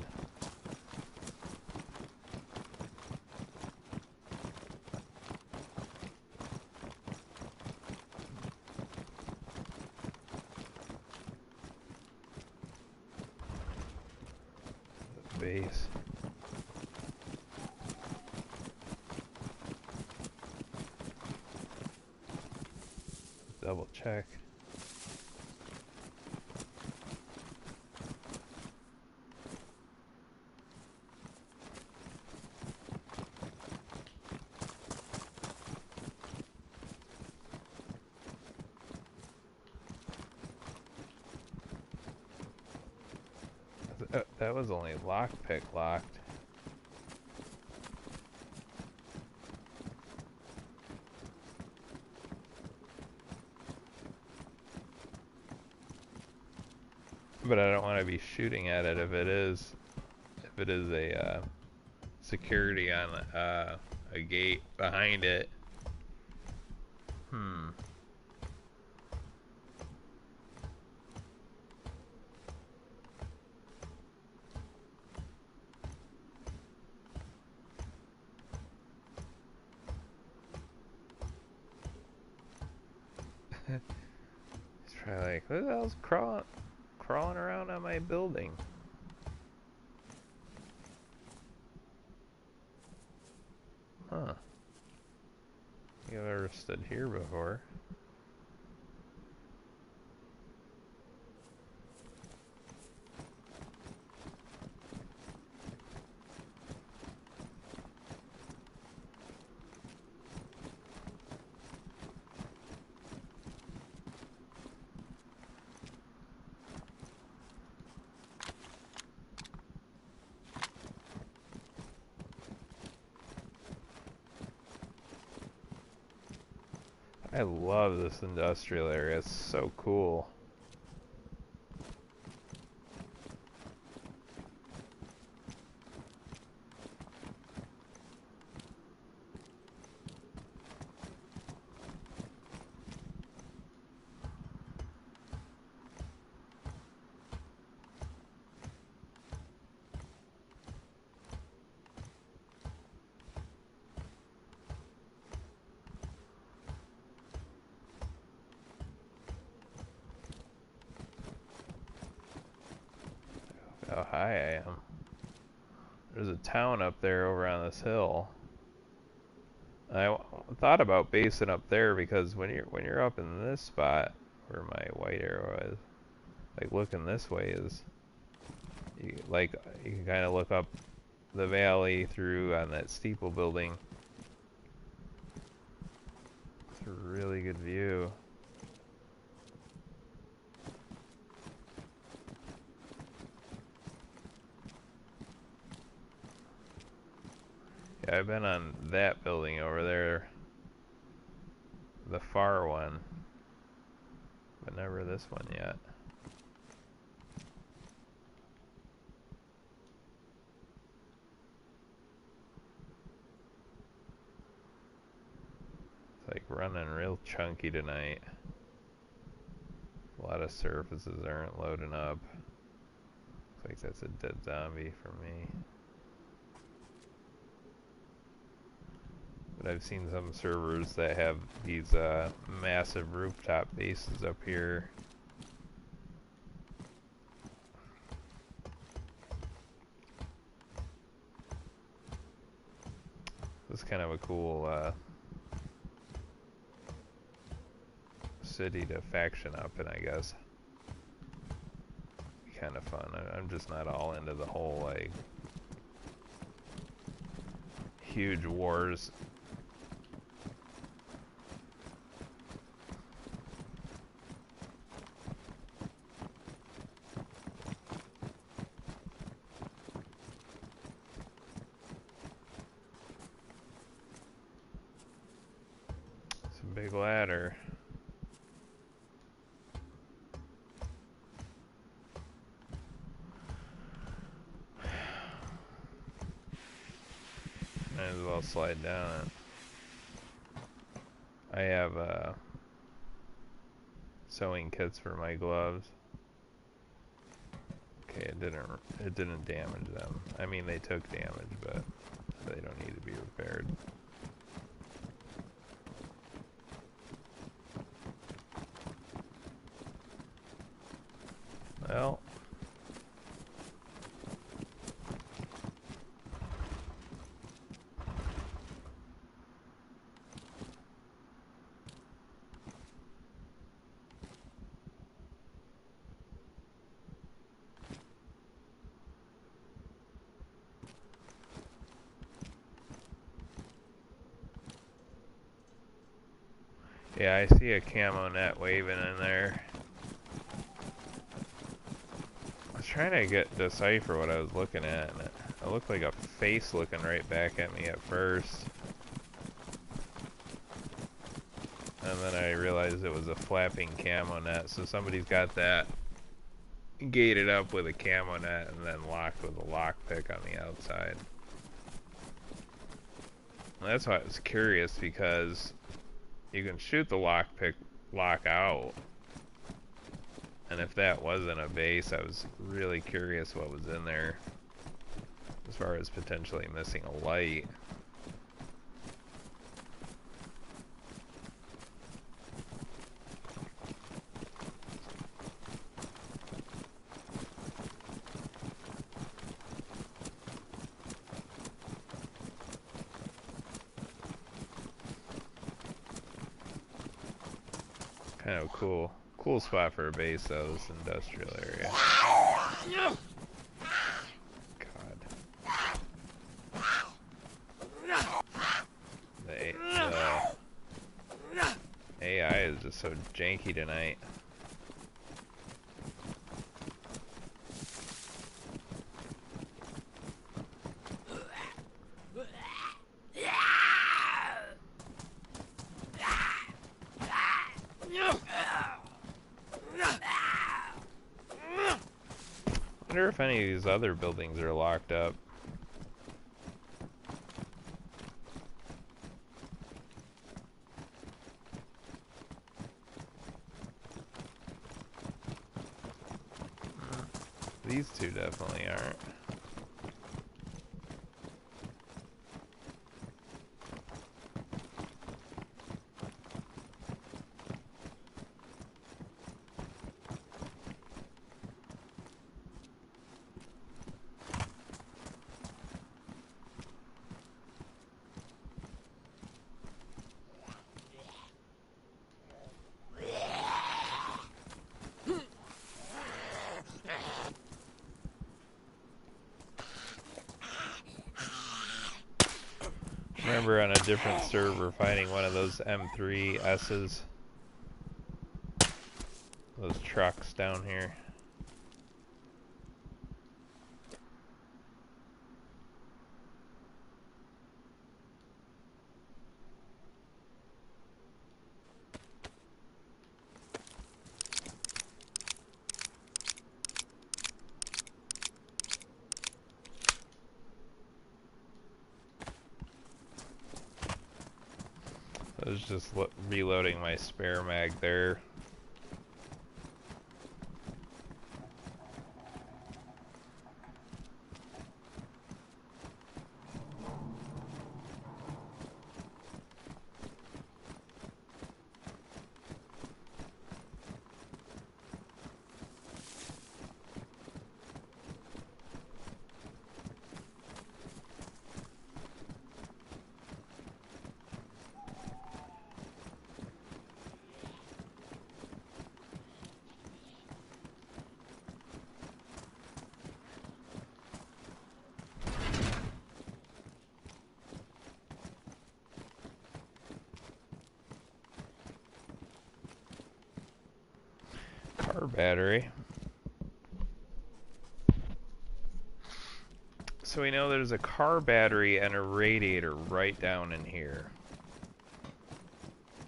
Base. Double check. That was only lockpick locked. But I don't want to be shooting at it if it is a security on a gate behind it. He's probably like, who the hell's crawling around on my building? Huh. You've ever stood here before. I love this industrial area. It's so cool. How high I am. There's a town up there over on this hill. I thought about basing up there because when you're up in this spot where my white arrow is, like looking this way is, you can kind of look up the valley through on that steeple building. It's a really good view. Yeah, I've been on that building over there, the far one, but never this one yet. It's like running real chunky tonight. A lot of surfaces aren't loading up. Looks like that's a dead zombie for me. But I've seen some servers that have these massive rooftop bases up here. It's kind of a cool city to faction up in, I guess. Kind of fun. I'm just not all into the whole like huge wars. Some big ladder. Might as well slide down it. I have sewing kits for my gloves. Okay, it didn't damage them. I mean, they took damage, but they don't need to be repaired. Well, yeah, I see a camo net waving in there. I was trying to decipher what I was looking at, and it looked like a face looking right back at me at first. And then I realized it was a flapping camo net, so somebody's got that gated up with a camo net and then locked with a lockpick on the outside. And that's why I was curious, because you can shoot the lockpick lock out. And if that wasn't a base, I was really curious what was in there as far as potentially missing a light. Kind of cool spot for a base though, this industrial area. God. The AI is just so janky tonight. I wonder if any of these other buildings are locked up. These two definitely aren't. Remember on a different server finding one of those M3S's, those trucks down here. I was just reloading my spare mag there. Car battery. So we know there's a car battery and a radiator right down in here.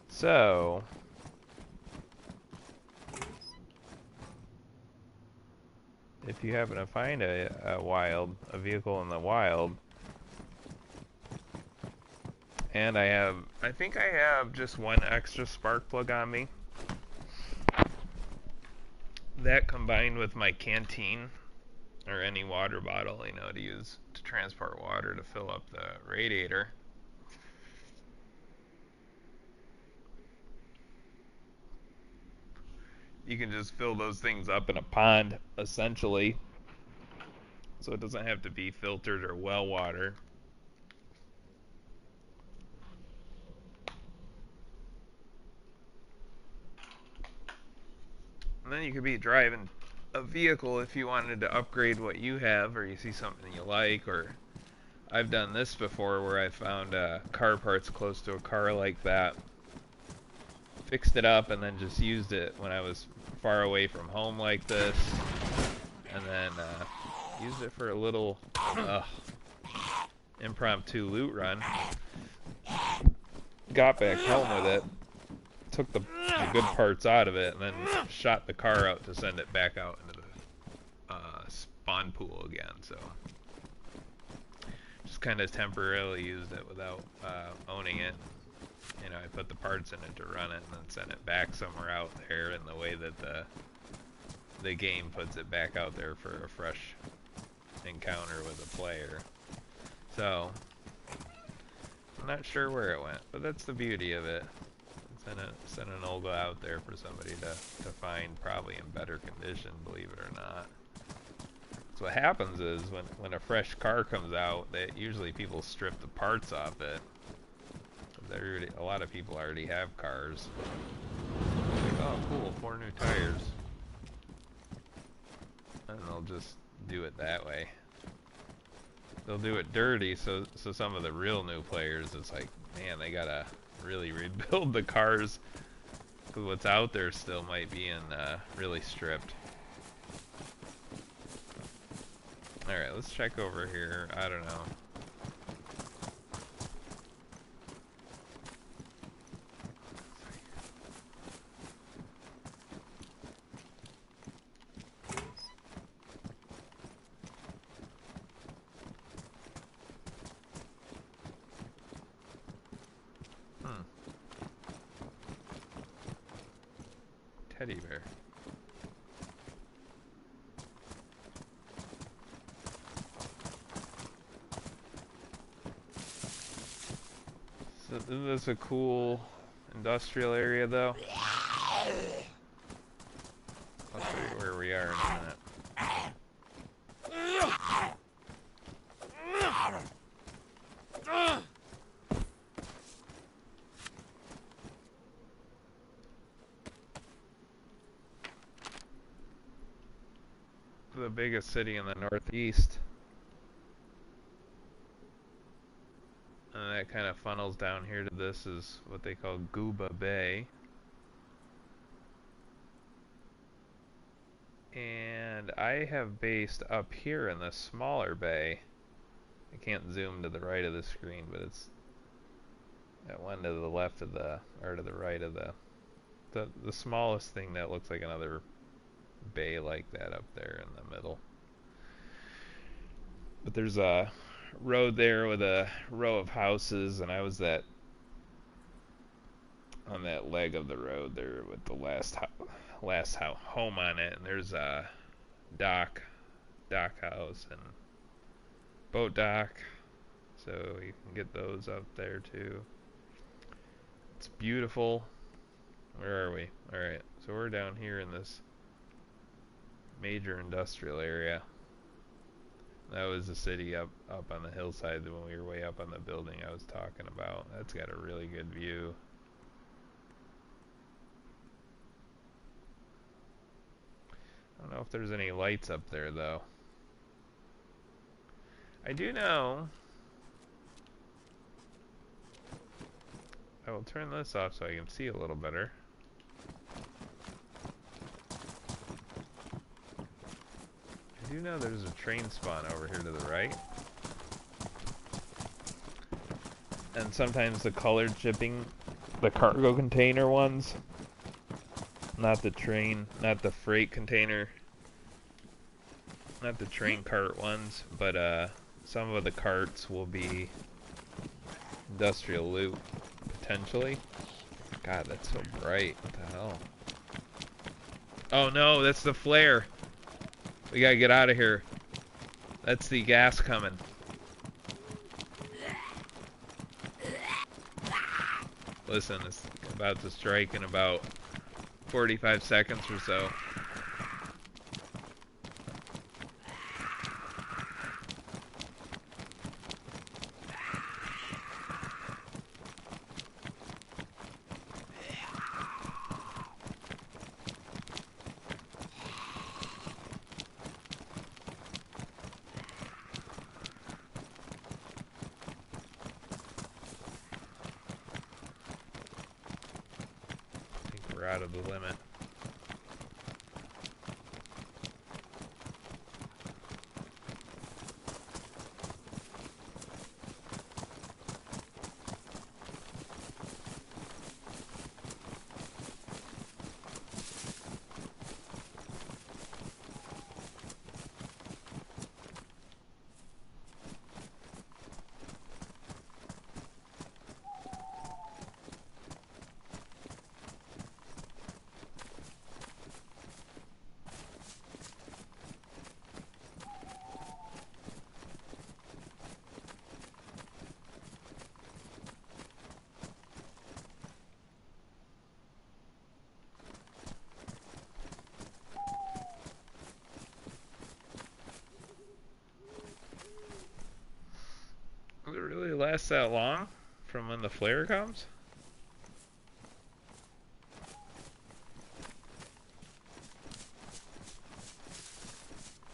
So if you happen to find a vehicle in the wild, and I think I have just one extra spark plug on me. That combined with my canteen or any water bottle, you know, to use to transport water to fill up the radiator. You can just fill those things up in a pond, essentially. So it doesn't have to be filtered or well water. And then you could be driving a vehicle if you wanted to upgrade what you have, or you see something you like, or I've done this before where I found car parts close to a car like that, fixed it up, and then just used it when I was far away from home like this, and then used it for a little impromptu loot run. Got back home with it, took the good parts out of it, and then shot the car out to send it back out into the spawn pool again. So just kind of temporarily used it without owning it. You know, I put the parts in it to run it and then send it back somewhere out there in the way that the game puts it back out there for a fresh encounter with a player. So I'm not sure where it went, but that's the beauty of it. Send an old out there for somebody to find, probably in better condition, believe it or not. So what happens is when a fresh car comes out, that usually people strip the parts off it. A lot of people already have cars. Like, oh cool, 4 new tires. And they'll just do it that way. They'll do it dirty, so some of the real new players, it's like, man, they gotta really rebuild the cars, because what's out there still might be in really stripped. Alright, let's check over here. I don't know. Teddy bear. So isn't this a cool industrial area though? I'll show you where we are in a minute. The biggest city in the Northeast. And that kind of funnels down here to this is what they call Gooba Bay. And I have based up here in this smaller bay. I can't zoom to the right of the screen, but it's that one to the left of the, or to the right of the smallest thing that looks like another bay like that up there in the middle. But there's a road there with a row of houses, and I was at on that leg of the road there with the last home on it, and there's a dock house and boat dock, so you can get those up there too. It's beautiful. Where are we? Alright, so we're down here in this major industrial area. That was the city up on the hillside when we were way up on the building I was talking about. That's got a really good view. I don't know if there's any lights up there though. I do know. I will turn this off so I can see a little better. I do know there's a train spawn over here to the right. And sometimes the colored shipping, the cargo container ones, not the train, not the freight container, not the train cart ones, but some of the carts will be industrial loot, potentially. God, that's so bright. What the hell? Oh no, that's the flare. We gotta get out of here. That's the gas coming. Listen, it's about to strike in about 45 seconds or so. Out of the limit. Will it really last that long from when the flare comes?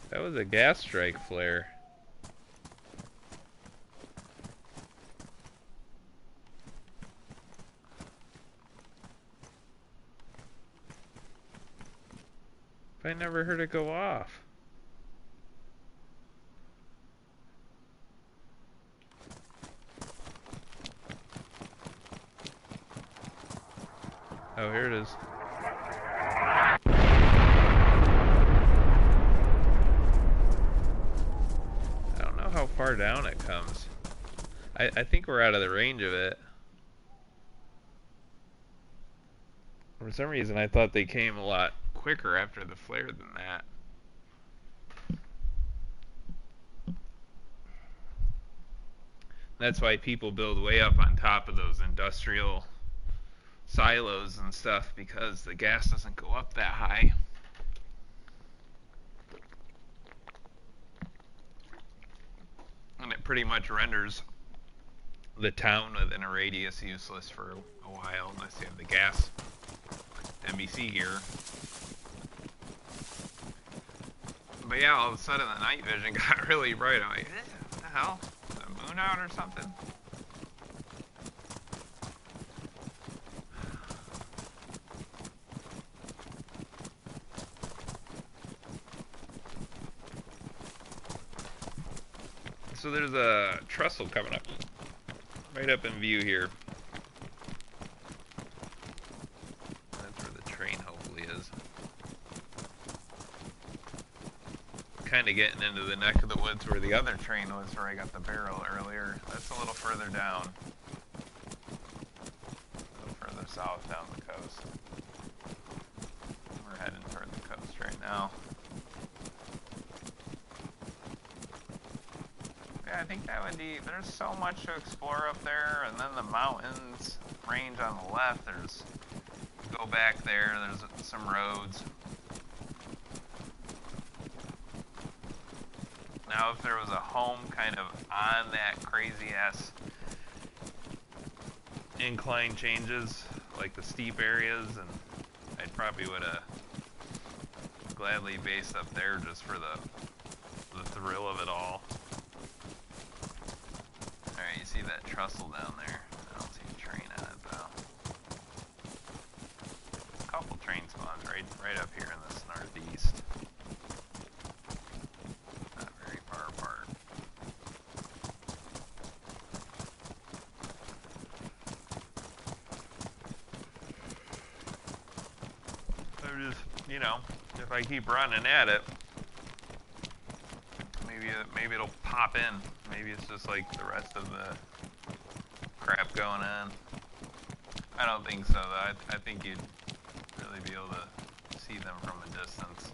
That was a gas strike flare. I never heard it go off. Oh, here it is. I don't know how far down it comes. I think we're out of the range of it. For some reason, I thought they came a lot quicker after the flare than that. That's why people build way up on top of those industrial silos and stuff, because the gas doesn't go up that high. And it pretty much renders the town within a radius useless for a while unless you have the gas NBC gear. But yeah, all of a sudden the night vision got really bright. I'm like, what the hell? Is the moon out or something? So there's a trestle coming up, right up in view here. That's where the train hopefully is. Kind of getting into the neck of the woods where the other train was, where I got the barrel earlier. That's a little further down. A little further south down the coast. We're heading toward the coast right now. Yeah, I think that would be, there's so much to explore up there, and then the mountains range on the left. There's, go back there, there's some roads. Now if there was a home kind of on that crazy ass incline changes, like the steep areas, and I probably would have gladly based up there just for the thrill of it all. Alright, you see that trestle down there? I don't see a train on it though. There's a couple train spawns right up here in this northeast. Not very far apart. I'm just, you know, if I keep running at it, maybe it'll pop in. Maybe it's just like the rest of the crap going on. I don't think so, though. I think you'd really be able to see them from a distance.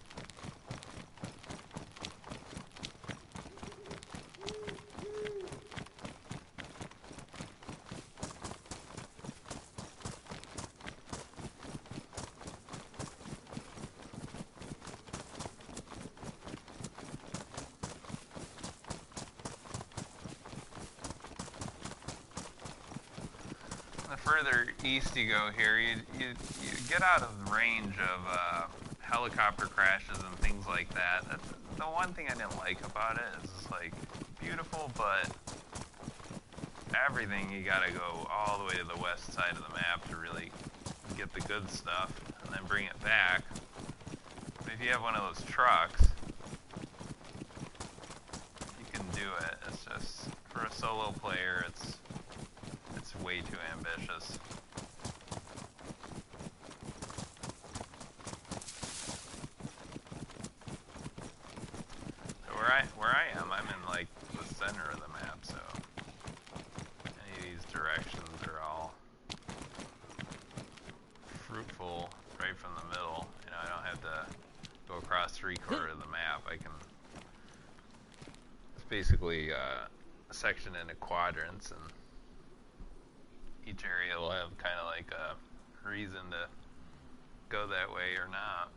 Further east you go here, you get out of the range of helicopter crashes and things like that. That's the one thing I didn't like about it. It's like beautiful, but everything you gotta go all the way to the west side of the map to really get the good stuff, and then bring it back. But if you have one of those trucks, you can do it. It's just, for a solo player, it's way too ambitious. So where I am, I'm in like the center of the map, so any of these directions are all fruitful right from the middle. You know, I don't have to go across 3/4 of the map. I can, it's basically sectioned into quadrants, and each area will have kind of like a reason to go that way or not.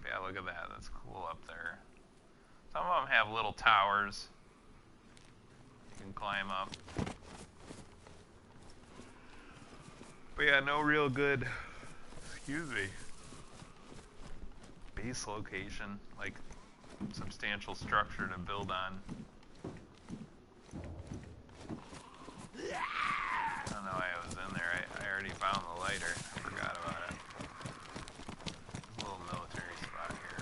Yeah, look at that. That's cool up there. Some of them have little towers you can climb up. But yeah, no real good, excuse me, base location, like substantial structure to build on. I don't know why I was in there. I already found the lighter. I forgot about it. There's a little military spot here.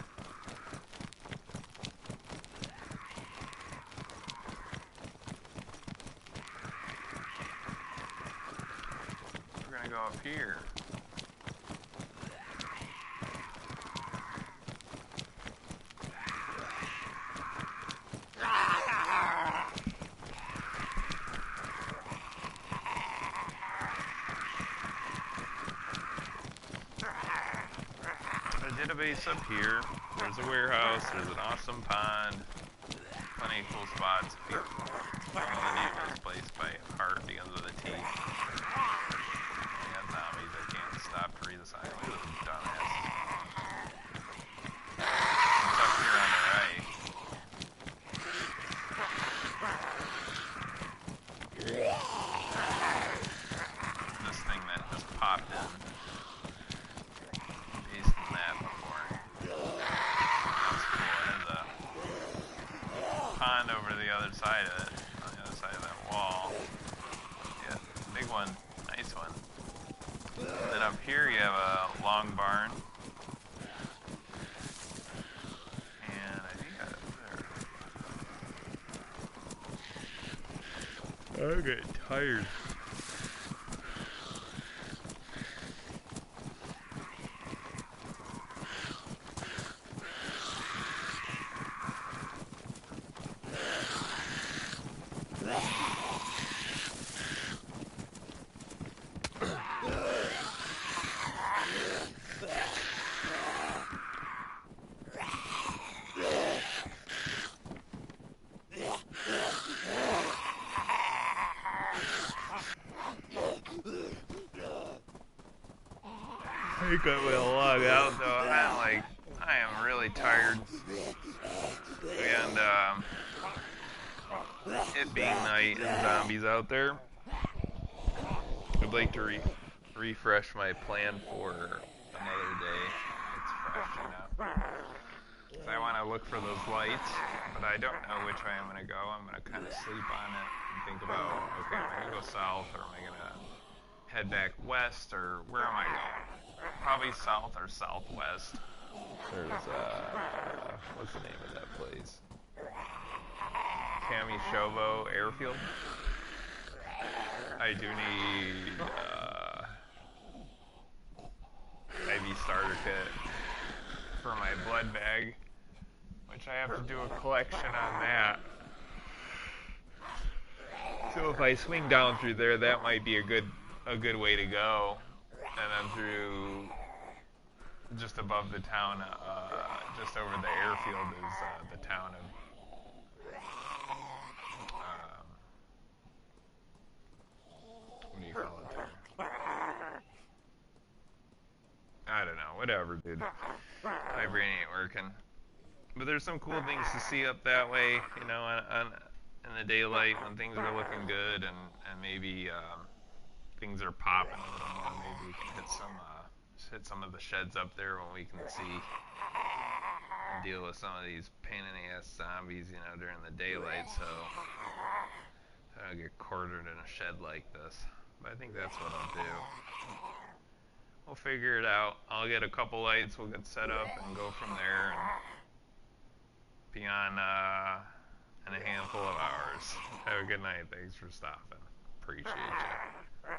We're gonna go up here. Base up here. There's a warehouse. There's an awesome pond. Plenty of cool spots. One of the neighbors place by heart because of the T. I got zombies. I can't stop to read the sign. Look at those dumbasses. It's up here on the right. This thing that just popped in. Over the other side of it, on the other side of that wall. Yeah, big one, nice one. And then up here you have a long barn. And I think that's there. I'm getting tired. think I'm gonna log out though. I am really tired. And it being night and zombies out there, I'd like to refresh my plan for another day. It's fresh enough. So I want to look for those lights, but I don't know which way I'm going to go. I'm going to kind of sleep on it and think about, okay, am I going to go south, or am I going to head back west, or where am I going? Probably south or southwest. There's, what's the name of that place? Kamishovo Airfield. I do need IV starter kit for my blood bag, which I have to do a collection on that. So if I swing down through there, that might be a good way to go. And then through just above the town, just over the airfield is the town of what do you call it there? I don't know, whatever, dude. My brain ain't working. But there's some cool things to see up that way, you know, in the daylight when things are looking good, and maybe things are popping a little more. Maybe we can hit some of the sheds up there when we can see and deal with some of these pain in the ass zombies, you know, during the daylight, so I don't get quartered in a shed like this. But I think that's what I'll do. We'll figure it out. I'll get a couple lights, we'll get set up and go from there, and be on in a handful of hours. Have a good night. Thanks for stopping. Appreciate you.